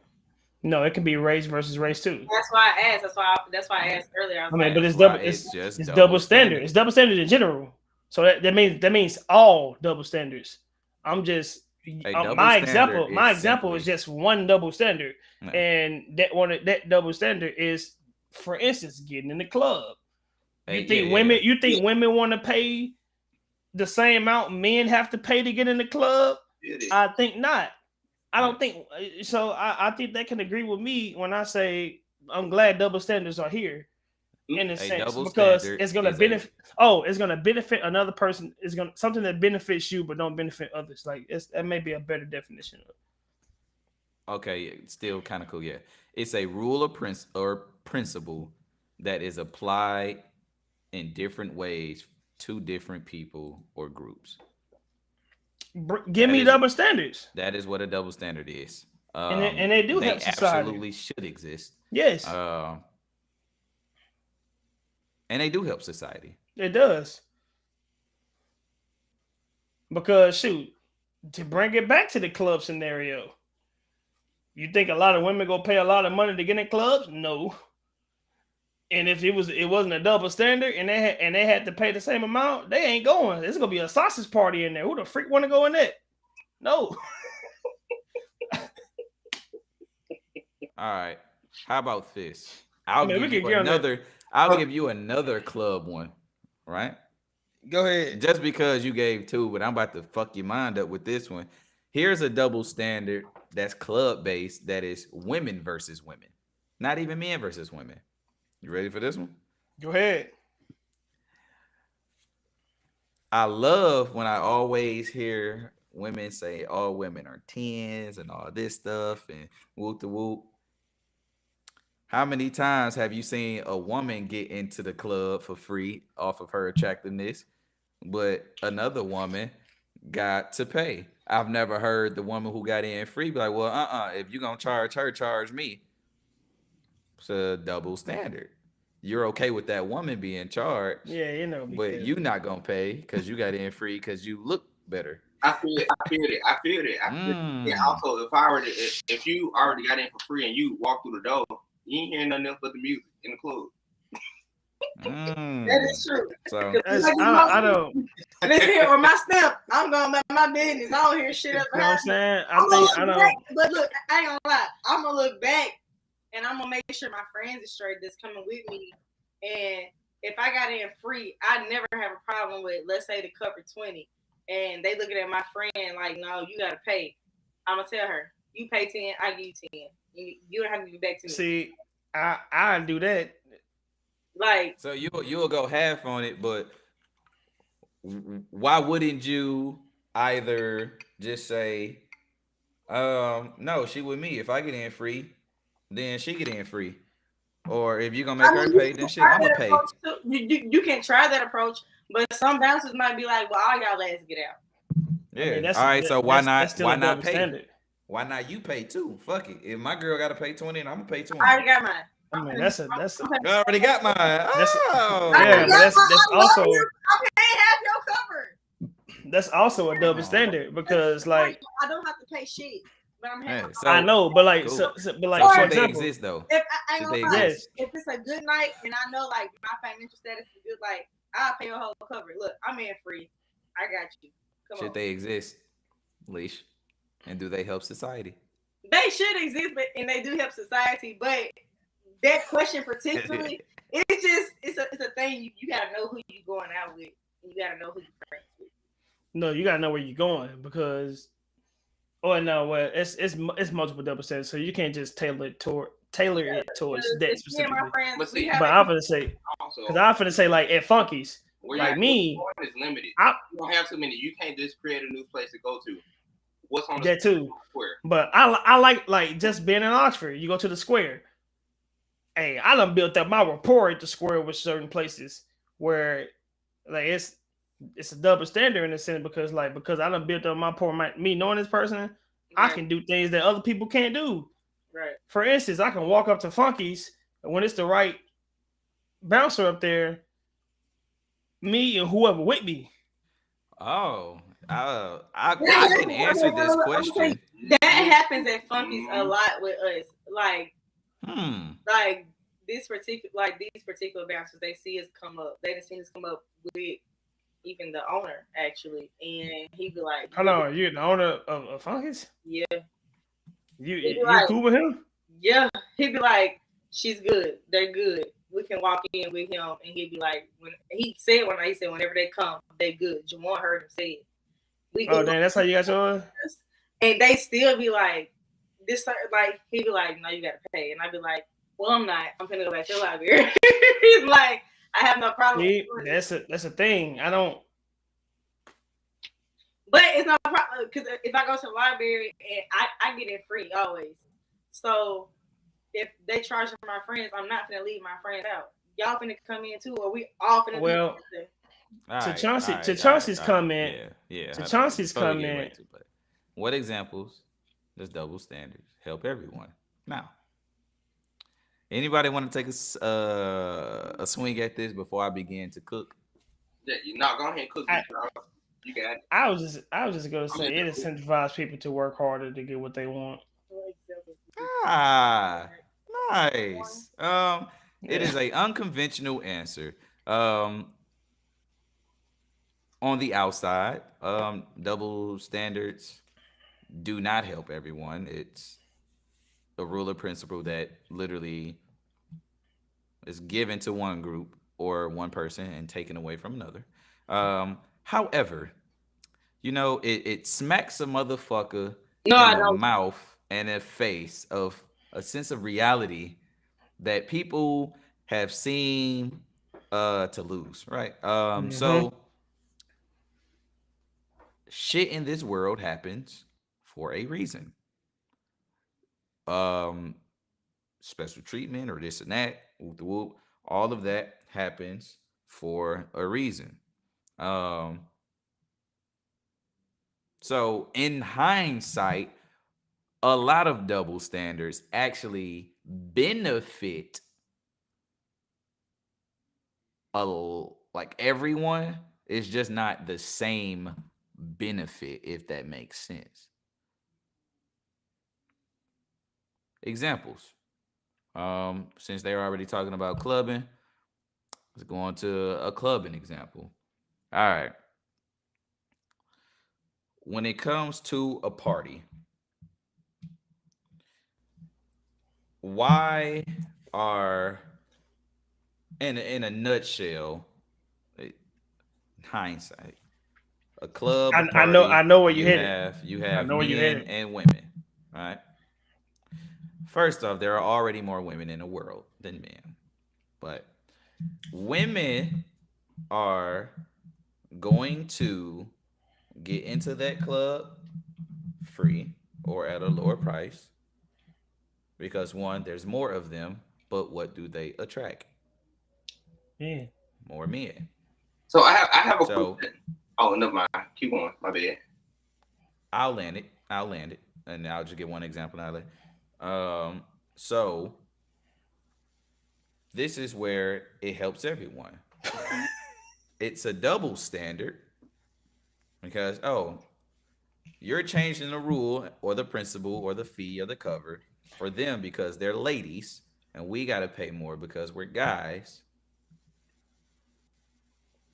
No, it can be race versus race too. That's why I asked. That's why I asked earlier. I mean, but it's That's double. why It's just double standard. It's double standard in general. So that means all double standards. I'm just double my standard example is just one double standard, Yeah. and that double standard is, for instance, getting in the club. You think women want to pay the same amount men have to pay to get in the club? I think not. I don't think so. I think they can agree with me when I say I'm glad double standards are here, in a sense, because it's going to benefit. It's going to benefit another person. It's going to something that benefits you but don't benefit others. Like that may be a better definition of it. Okay, still kind of cool. Yeah, it's a rule or principle that is applied in different ways to different people or groups. Give me double standards. That is what a double standard is. And they do help society. Absolutely should exist. Yes. And they do help society. It does. Because shoot, to bring it back to the club scenario, you think a lot of women gonna pay a lot of money to get in clubs? No. And if it wasn't a double standard and they had to pay the same amount, they ain't going. There's gonna be a sausage party in there. Who the freak want to go in that? No. All right. How about this? I'll give you another club one, right? Go ahead. Just because you gave two, but I'm about to fuck your mind up with this one. Here's a double standard that's club based, that is women versus women, not even men versus women. You ready for this one? Go ahead. I love when I always hear women say all women are 10s and all this stuff and whoop the whoop. How many times have you seen a woman get into the club for free off of her attractiveness, but another woman got to pay? I've never heard the woman who got in free be like, well, if you're going to charge her, charge me. It's a double standard. You're okay with that woman being charged. Yeah, you know. But you not going to pay because you got in free because you look better. I feel it. And also, if you already got in for free and you walk through the door, you ain't hearing nothing else but the music in the club. That is true. So I don't. Listen here, on my step, I'm going about my business. I don't hear shit up. You know what I'm saying? I know. But look, I ain't gonna lie. I'm gonna look back and I'm gonna make sure my friends are straight that's coming with me. And if I got in free, I never have a problem with, let's say, the cover 20, and they looking at my friend like, no, you gotta pay. I'm gonna tell her, you pay 10, I give you 10. You don't have to give back to me. See, I do that. Like, so you'll go half on it, but why wouldn't you either just say, no, she with me. If I get in free, then she get in free. Or if you're gonna make her pay, then shit, I'm gonna pay. You can try that approach, but some bouncers might be like, well, all y'all ass get out. Yeah. I mean, all right. So why not pay? Standard. Why not you pay too? Fuck it. If my girl gotta pay 20, and I'm gonna pay 20. I already got mine. I mean, that's I already got mine. Oh, yeah, but that's also I'm paying half your cover. that's also a double standard because, like, I don't have to pay shit. but I'm Yeah, happy. so I know, but like, cool. but like, So for should they example, exist though? If I ain't Should gonna they lie, exist? if it's a good night and I know like my financial status is good, like I'll pay your whole cover. Look, I'm in free. I got you. Come Should on. they exist, Leash? And do they help society? They should exist, but and they do help society. But that question particularly, it's a thing you gotta know who you going out with. And you gotta know who you friends with. no, you gotta know where you're going because, oh no, well, it's multiple double standards, so you can't just tailor it towards that It's me and my specifically. friends, But we see, have But I'm gonna say, Also, because I'm gonna say like at Funky's, where like you me, going is limited. I- You don't have too many. You can't just create a new place to go to. What's on the that too. square? But I like just being in Oxford. You go to the square. Hey, I done built up my rapport at the square with certain places where like it's a double standard in a sense because I done built up my rapport, me knowing this person, I Right. can do things that other people can't do. Right. For instance, I can walk up to Funky's and when it's the right bouncer up there, me and whoever with me. Oh, I can answer this question. That happens at Funky's a lot with us. Like these particular bouncers, they see us come up. They done seen us come up with even the owner actually, and he'd be like, Hold on, you the owner of Funky's? Yeah, You like, cool with him? yeah. He'd be like, she's good. They're good. We can walk in with him, and he'd be like, he said whenever they come, they good. Jamon heard him say it. Oh, damn, that's how you got yours? And they still be like, this, like, he'd be like, no, you gotta pay. And I'd be like, well, I'm not. I'm gonna go back to the library. He's like, I have no problem. See, that's a thing. I don't. But it's not a problem because if I go to the library and I get it free always. So if they charge my friends, I'm not gonna leave my friends out. Y'all finna come in too, or we all finna Well, do Chauncey's comment. Yeah. To Chauncey's comment. What examples does double standards help everyone? Now, anybody want to take a swing at this before I begin to cook? Yeah, you not go ahead and cook. You got it. I was just gonna say it incentivizes people to work harder to get what they want. Ah, nice. It is a unconventional answer. On the outside, double standards do not help everyone. It's a rule of principle that literally is given to one group or one person and taken away from another. However, it smacks a motherfucker in the mouth and a face of a sense of reality that people have seen to lose, right? So shit in this world happens for a reason. Special treatment or this and that, whoop, all of that happens for a reason. So in hindsight, a lot of double standards actually benefit like everyone. It's just not the same benefit, if that makes sense. Examples. Since they're already talking about clubbing, let's go on to a clubbing example. All right. When it comes to a party, why are, in a nutshell, hindsight, a club, a party, I know where you headed. You have men and women, right? First off, there are already more women in the world than men, but women are going to get into that club free or at a lower price because one, there's more of them, but what do they attract? Yeah, more men. So I have a question. Oh, never mind. Keep going. My bad. I'll land it, and I'll just get one example out of it. So this is where it helps everyone. It's a double standard because you're changing the rule or the principle or the fee or the cover for them because they're ladies and we got to pay more because we're guys.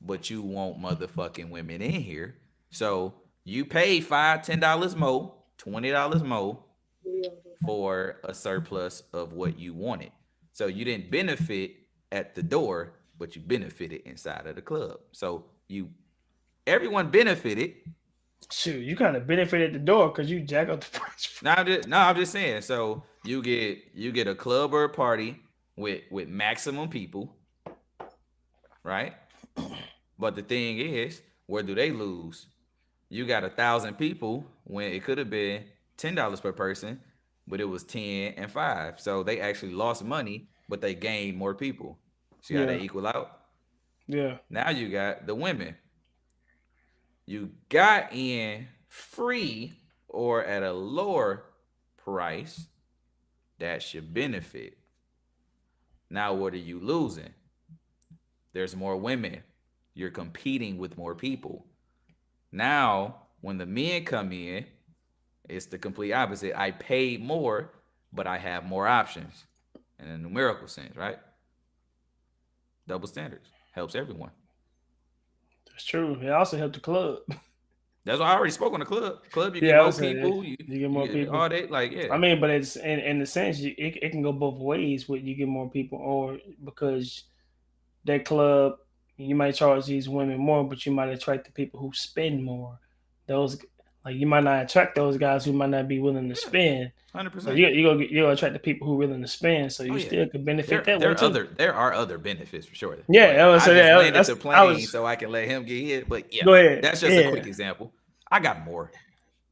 But you want motherfucking women in here. So you pay $5, $10 more, $20 more for a surplus of what you wanted. So you didn't benefit at the door, but you benefited inside of the club. So everyone benefited. Shoot, you kind of benefit at the door because you jack up the price. I'm just saying. So you get a club or a party with maximum people, right? But the thing is, where do they lose? You got 1,000 people when it could have been $10 per person, but it was 10 and 5. So they actually lost money, but they gained more people. So you got to equal out. Yeah. Now you got the women. You got in free or at a lower price. That's your benefit. Now what are you losing? There's more women. You're competing with more people. Now, when the men come in, it's the complete opposite. I paid more, but I have more options in a numerical sense, right? Double standards helps everyone. That's true. It also helped the club. That's why I already spoke on the club. You get more people. You get more people. All that, like, yeah. I mean, but it's in the sense it can go both ways. With you get more people, or because that club, you might charge these women more, but you might attract the people who spend more. Those, like, you might not attract those guys who might not be willing to spend. 100%. So you'll attract the people who are willing to spend. So you still can benefit that way too. There are other benefits for sure. Yeah, I just landed the plane so I can let him get hit. But yeah, go ahead. That's just a quick example. I got more.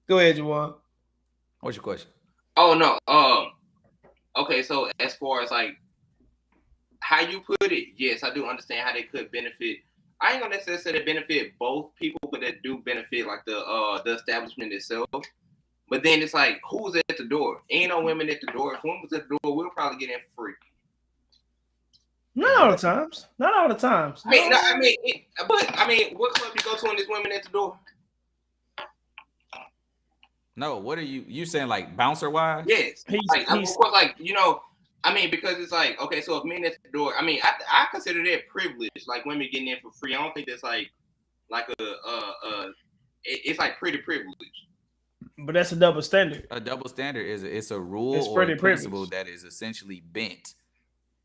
Go ahead, Juwan. What's your question? Oh no. Okay, so as far as like how you put it, yes, I do understand how they could benefit. I ain't gonna necessarily say they benefit both people, but they do benefit like the establishment itself. But then it's like, who's at the door? Ain't no women at the door. If women was at the door, we'll probably get in for free. Not all the times. Not all the times. But what club you go to when there's women at the door? No, what are you saying, like bouncer wise? Yes. Of course, like, you know, I mean, because it's like, okay, so if men at the door, I mean, I consider that privilege, like women getting in for free. I don't think that's like it's like pretty privilege. But that's a double standard. A double standard it's a rule it's or a principle privileged. that is essentially bent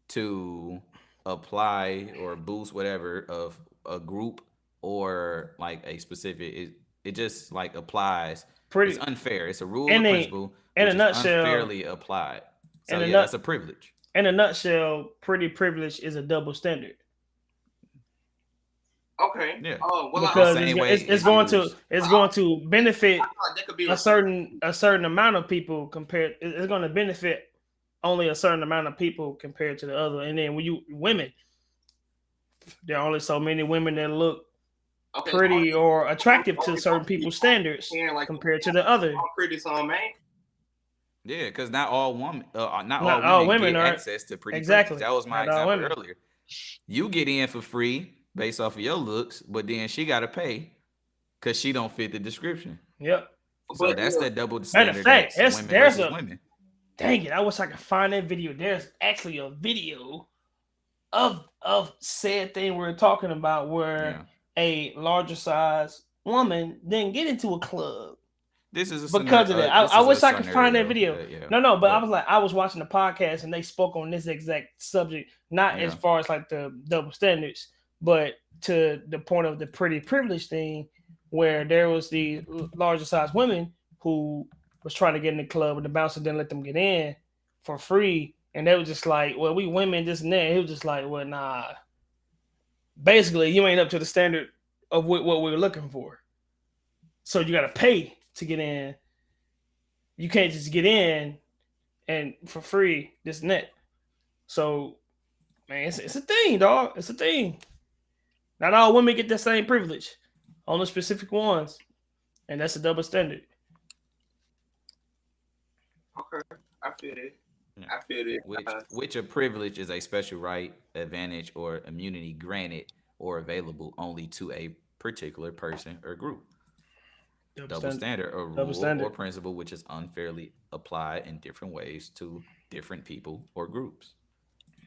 to apply or boost whatever of a group or like a specific. It just like applies. It's unfair. It's a rule or principle in a nutshell, unfairly applied. So that's a privilege. In a nutshell, pretty privilege is a double standard. Okay. Yeah. Oh, well, because it's going to benefit a certain amount of people compared. It's going to benefit only a certain amount of people compared to the other. And then when women, there are only so many women that look pretty or attractive to certain people's standards compared to the other. Pretty song, man. Yeah, because not all women get access to pretty privilege. That was my example earlier. You get in for free based off of your looks, but then she got to pay because she don't fit the description. Yep. So that's that double standard. Matter of fact, there's women. Dang it! I wish I could find that video. There's actually a video of said thing we're talking about where a larger size woman didn't get into a club. This is because of that. I wish I could find that video. But I was watching the podcast and they spoke on this exact subject, not as far as like the double standards, but to the point of the pretty privilege thing, where there was the larger size women who was trying to get in the club and the bouncer didn't let them get in for free, and they were just like, "Well, we women this and that." He was just like, "Well, nah. Basically, you ain't up to the standard of what we were looking for, so you got to pay to get in. You can't just get in and for free this and that." So, man, it's a thing, dog. It's a thing. Not all women get the same privilege, only specific ones, and that's a double standard. Okay, I feel it. I feel it. Which a privilege is a special right, advantage, or immunity granted or available only to a particular person or group. double standard, a Double rule standard. or principle which is unfairly applied in different ways to different people or groups.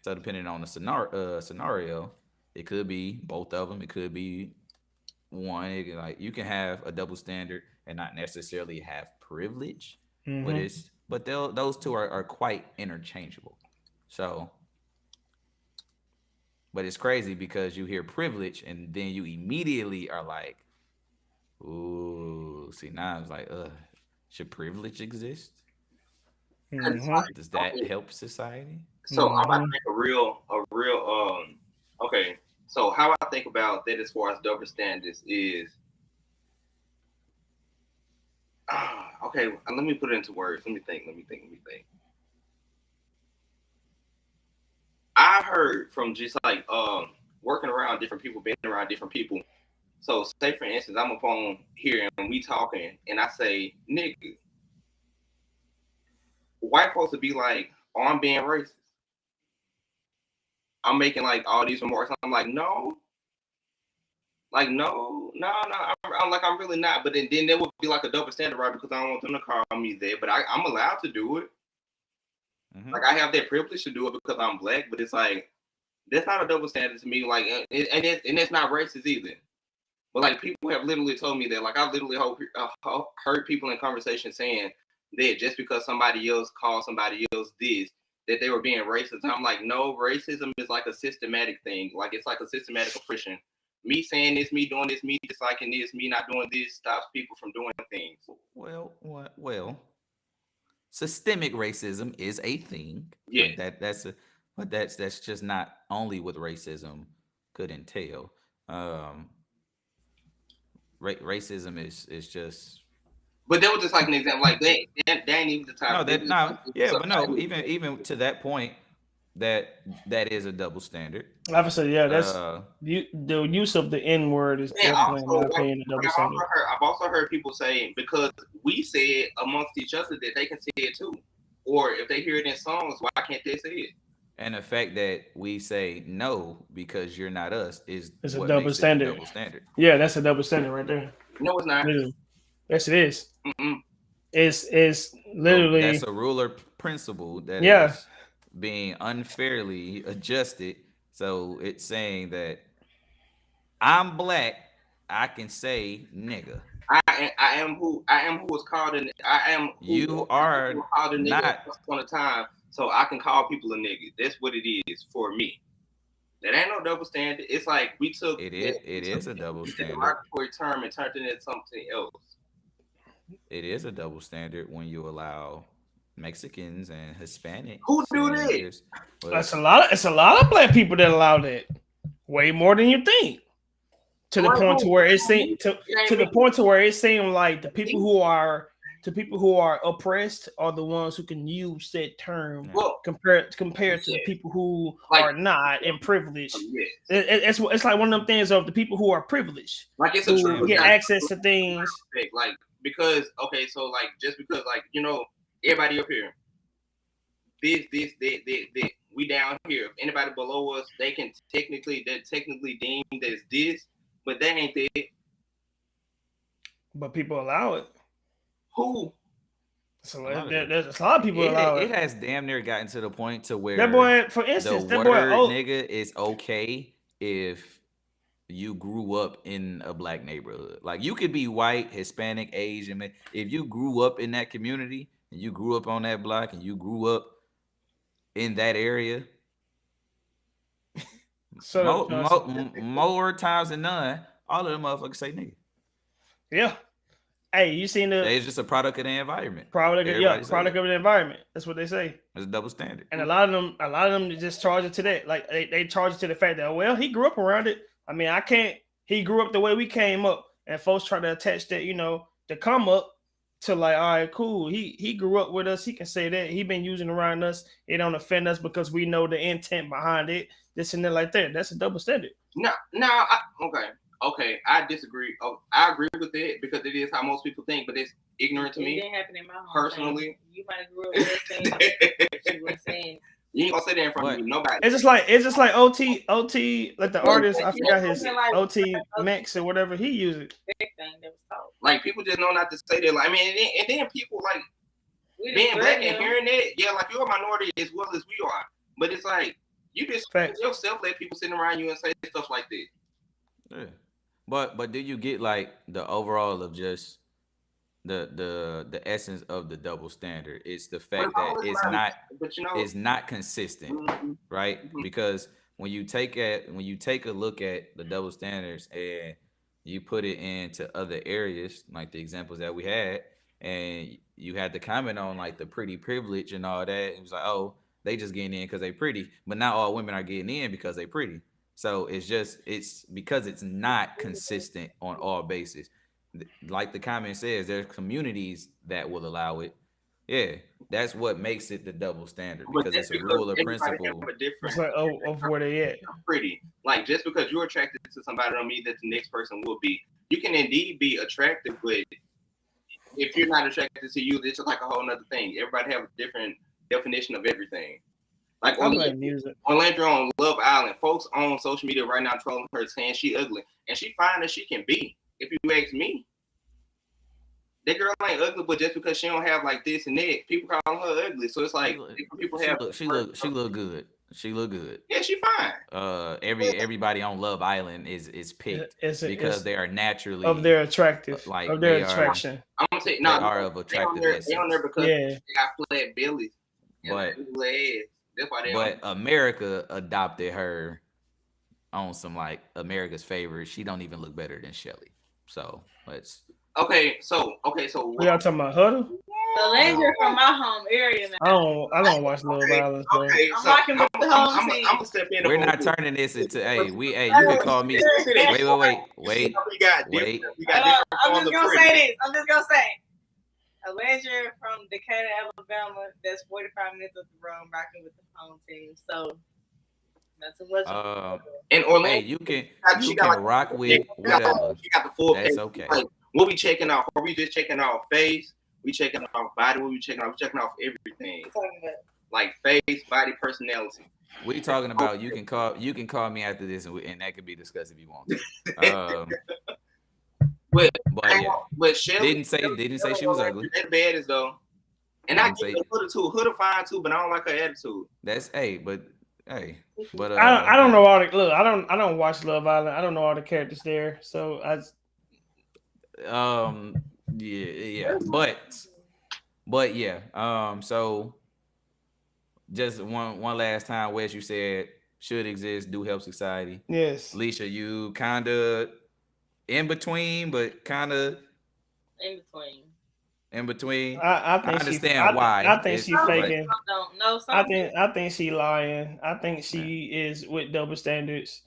So depending on the scenario, it could be both of them. It could be one. Like you can have a double standard and not necessarily have privilege, but those two are quite interchangeable. So, but it's crazy because you hear privilege and then you immediately are like, ooh, see now it's like, should privilege exist? Does that help society? So I'm about to make a real okay. So how I think about that as far as double standards is okay, let me put it into words. Let me think. I heard from just like working around different people, being around different people. So say for instance, I'm up on here and we talking and I say, nigga. White folks would be like, oh, I'm being racist. I'm making like all these remarks. I'm like, no. Like, no. I'm really not. But then there would be like a double standard, right? Because I don't want them to call me that. But I'm allowed to do it. Like, I have that privilege to do it because I'm black. But it's like, that's not a double standard to me. Like, and it's not racist either. But like, people have literally told me that. Like, I literally heard people in conversation saying that just because somebody else called somebody else this, that they were being racist. I'm like, no, racism is like a systematic thing. Like, it's like a systematic oppression. Me saying this, me doing this, me disliking this, me not doing this stops people from doing things. Well, systemic racism is a thing. Yeah. But that's just not only what racism could entail. Racism is just. But that was just like an example. Like that ain't even the time. Even to that point, that is a double standard. Obviously, yeah, that's the use of the N word is definitely, in my opinion, a double standard. I've also heard people say because we say it amongst each other that they can say it too, or if they hear it in songs, why can't they say it? And the fact that we say no because you're not us is a double standard. Double standard. Yeah, that's a double standard right there. No, it's not. Literally. Yes, it is. It's literally that's a ruler principle that is being unfairly adjusted. So it's saying that I'm black, I can say nigga. I am who was called a I am who you are called a nigga not at one point in time, so I can call people a nigga. That's what it is for me. That ain't no double standard. It's like we took it is a double standard. Derogatory term and turned it into something else. It is a double standard when you allow Mexicans and Hispanics. Who do that? It's a lot of black people that allow that. Way more than you think. To the point to where it seemed to the point to where it seemed like the people who are oppressed are the ones who can use that term compared to the people who are not and privileged. It's like one of them things of the people who are privileged, like it's who get access to things. Like because so like just because like everybody up here, this we down here. If anybody below us, they're technically deemed as this, but they ain't that. But people allow it. Who? So there's a lot of people allow it. It has damn near gotten to the point to where that boy, for instance, the word nigga is okay if you grew up in a black neighborhood. Like you could be white, Hispanic, Asian. If you grew up in that community and you grew up on that block and you grew up in that area, more times than none, all of them motherfuckers say nigga. Yeah. Hey, you seen the? It's just a product of the environment. Product of the environment. That's what they say. It's a double standard. And a lot of them just charge it to that. Like they charge it to the fact that he grew up around it. I mean, I can't. He grew up the way we came up, and folks try to attach that, to come up to like, all right, cool. He grew up with us. He can say that. He been using around us. It don't offend us because we know the intent behind it. This and that, like that. That's a double standard. Okay, I disagree. I agree with it because it is how most people think, but it's ignorant to me. It didn't happen in my home personally. You might have grew up with that she was saying. You ain't gonna say that in front of nobody. It's just like OT, like the artist. I forgot his OT Max or whatever he uses. Thing that was taught. Like people just know not to say that. Like, I mean, and then people like being black and hearing that, yeah, like you're a minority as well as we are. But it's like you just yourself let people sitting around you and say stuff like that. Yeah. But do you get like the overall of just the essence of the double standard? It's the fact that it's not consistent, right? Because when you take a look at the double standards and you put it into other areas, like the examples that we had, and you had to comment on like the pretty privilege and all that, it was like, oh, they just getting in because they pretty, but not all women are getting in because they pretty. So it's because it's not consistent on all bases. Like the comment says, there's communities that will allow it. Yeah, that's what makes it the double standard, because it's a rule or principle. It's like of where they at. Pretty. Like just because you're attracted to somebody don't mean that the next person will be. You can indeed be attractive, but if you're not attracted to you, it's like a whole nother thing. Everybody have a different definition of everything. Like Orlando on Love Island, folks on social media right now trolling her, saying she ugly, and she fine as she can be. If you ask me, that girl ain't ugly, but just because she don't have like this and that, people call her ugly. So it's like people have. She look good. She look good. Yeah, she fine. Everybody on Love Island is picked because they are naturally of their attractive, like of their attraction. I'm gonna say no, they are of attractive. They on there because they got flat bellies. But America adopted her on some like America's favorite. She don't even look better than Shelly. So let's. Okay, so we are talking about Huddle. The Langer from my home area now. I don't watch Love Island. So. Okay, I'm rocking with the home team. I'm gonna step in. We're not turning this into you can call me. Wait. I'm just gonna say this. A Langer from Decatur, Alabama. That's 45 minutes up the road, rocking with the home team. So. Not too much. In Orlando, hey, you can rock with whatever. She got the full. That's okay. Like, what we checking off? Are we just checking off face? We checking off body. What we checking off? We checking off everything. Like face, body, personality. We talking about you can call me after this and that could be discussed if you want to. But Shelly didn't say she was ugly. That bad as though, and I get Huda too. Huda fine too, but I don't like her attitude. But I don't know all the look. I don't watch Love Island. I don't know all the characters there, so but yeah. So just one last time, Wes, you said should exist, do help society. Yes. Leisha, you kind of in between, but kind of in between. I understand why. I think she's faking. I think she lying. I think she is with double standards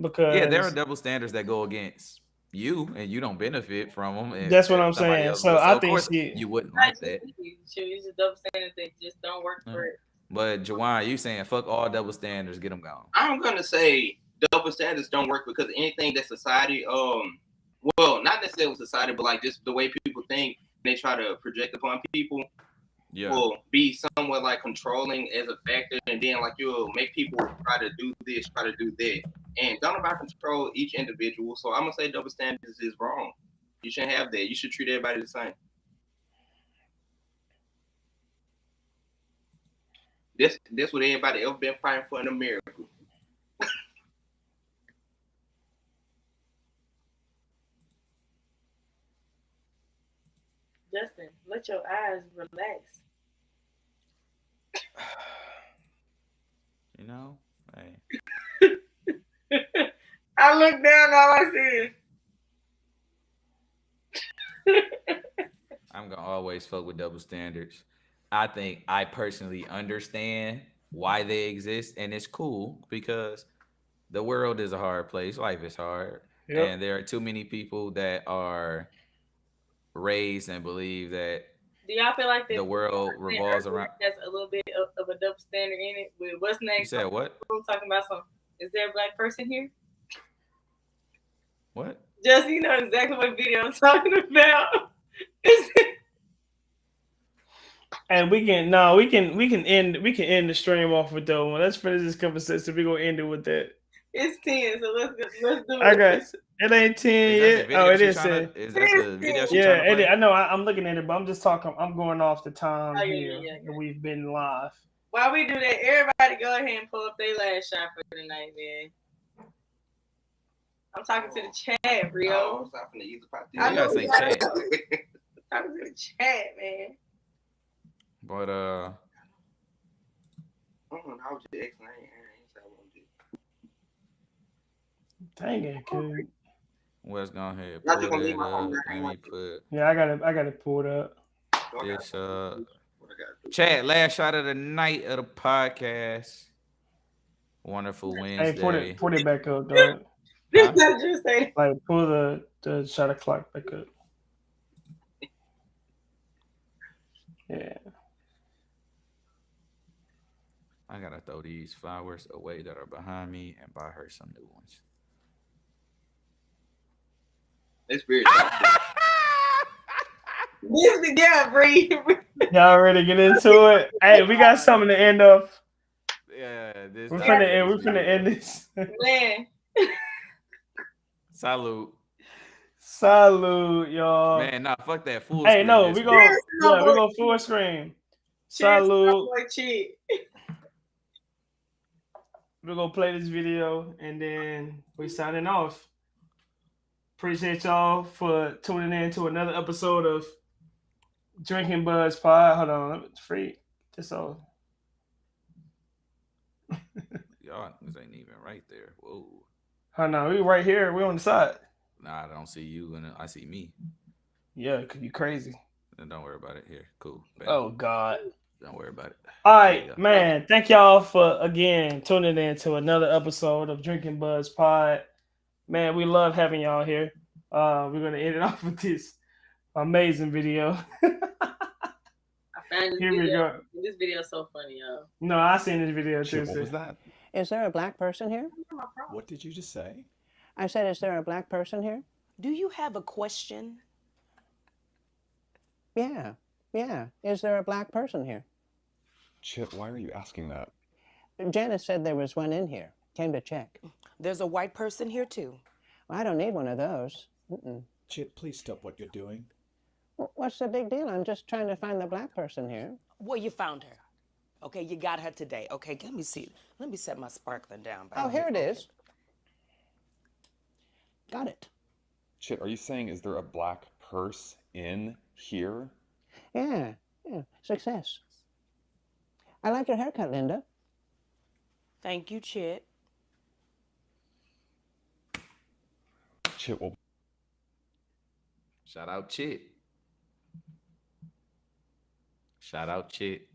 because there are double standards that go against you and you don't benefit from them. That's what I'm saying. So I think you wouldn't like that. She's a double standard that just don't work for it. But Jawan, you saying fuck all double standards, get them gone. I'm gonna say double standards don't work because anything that society, well, not necessarily society, but like just the way people think. They try to project upon people will be somewhat like controlling as a factor, and then like you'll make people try to do this, try to do that, and don't about control each individual. So I'm gonna say double standards is wrong. You shouldn't have that. You should treat everybody the same. This what everybody ever been fighting for in America. Justin, let your eyes relax. You know, I look down, all I see is. I'm gonna always fuck with double standards. I think I personally understand why they exist, and it's cool because the world is a hard place. Life is hard, and there are too many people that are raised and believe that. Do y'all feel like the world revolves around? That's a little bit of a double standard in it. With what's next? You said what? I'm talking about some. Is there a black person here? What? Just you know exactly what video I'm talking about. And we can end the stream off with that one. Let's finish this conversation. We're gonna end it with that. It's 10, so let's do it. I got it. Ain't 10 Is that yet. the Oh, video it she is trying 10. to? Is that the video she Yeah, trying to it play? is. I know. I'm looking at it, but I'm just talking. I'm going off the time Oh, yeah, here yeah. that we've been live. While we do that, everybody go ahead and pull up their last shot for the night, man. I'm talking to the chat, Rio. Oh, I'm stopping to use the pot. Yeah, you gotta say chat. Talking to the chat, man. But How was your ex name? Dang it, kid. Wes, go ahead. Not Pull just gonna that leave my phone up. there. Let me put Yeah, I got it pulled up. this Chad, last shot of the night of the podcast. Wonderful Hey, Wednesday. put it back up, dog. Huh? Just say Like pull the shot clock back up. Yeah. I gotta throw these flowers away that are behind me and buy her some new ones. It's weird. this, yeah, Bree. Y'all ready to get into it? Hey, we got something to end off. Yeah, this We're finna end this. Man, Salute. Salute, y'all. Man, nah, fuck that full Hey, screen. no, this we one. go full screen. cheers to my Salute. boy Chick. We're gonna play this video and then we signing off. Appreciate y'all for tuning in to another episode of Drinking Buzz Pod. Hold on, it's free. This all. Y'all niggas ain't even right there. Whoa. Hold on, we right here. We on the side. Nah, I don't see you and I see me. Yeah, cause you crazy. Then don't worry about it. Here, cool. Bam. Oh God. Don't worry about it. All There you right, go. man. Thank y'all for again tuning in to another episode of Drinking Buzz Pod. Man, we love having y'all here. We're gonna end it off with this amazing video. I found this Here we video. go. This video is so funny, y'all. No, I seen this video too. Shit, what was that? Is there a black person here? What did you just say? I said, is there a black person here? Do you have a question? Yeah. Is there a black person here? Chip, why are you asking that? Janice said there was one in here. Came to check. There's a white person here too. Well, I don't need one of those. Mm-mm. Chip, please stop what you're doing. What's the big deal? I'm just trying to find the black person here. Well, you found her. Okay, you got her today. Okay, let me see. Let me set my sparkling down. Oh, here it is. Got it. Chip, are you saying is there a black purse in here? Yeah. Success. I like your haircut, Linda. Thank you, Chit. Chip, well, Shout out Chit. Shout out Chit.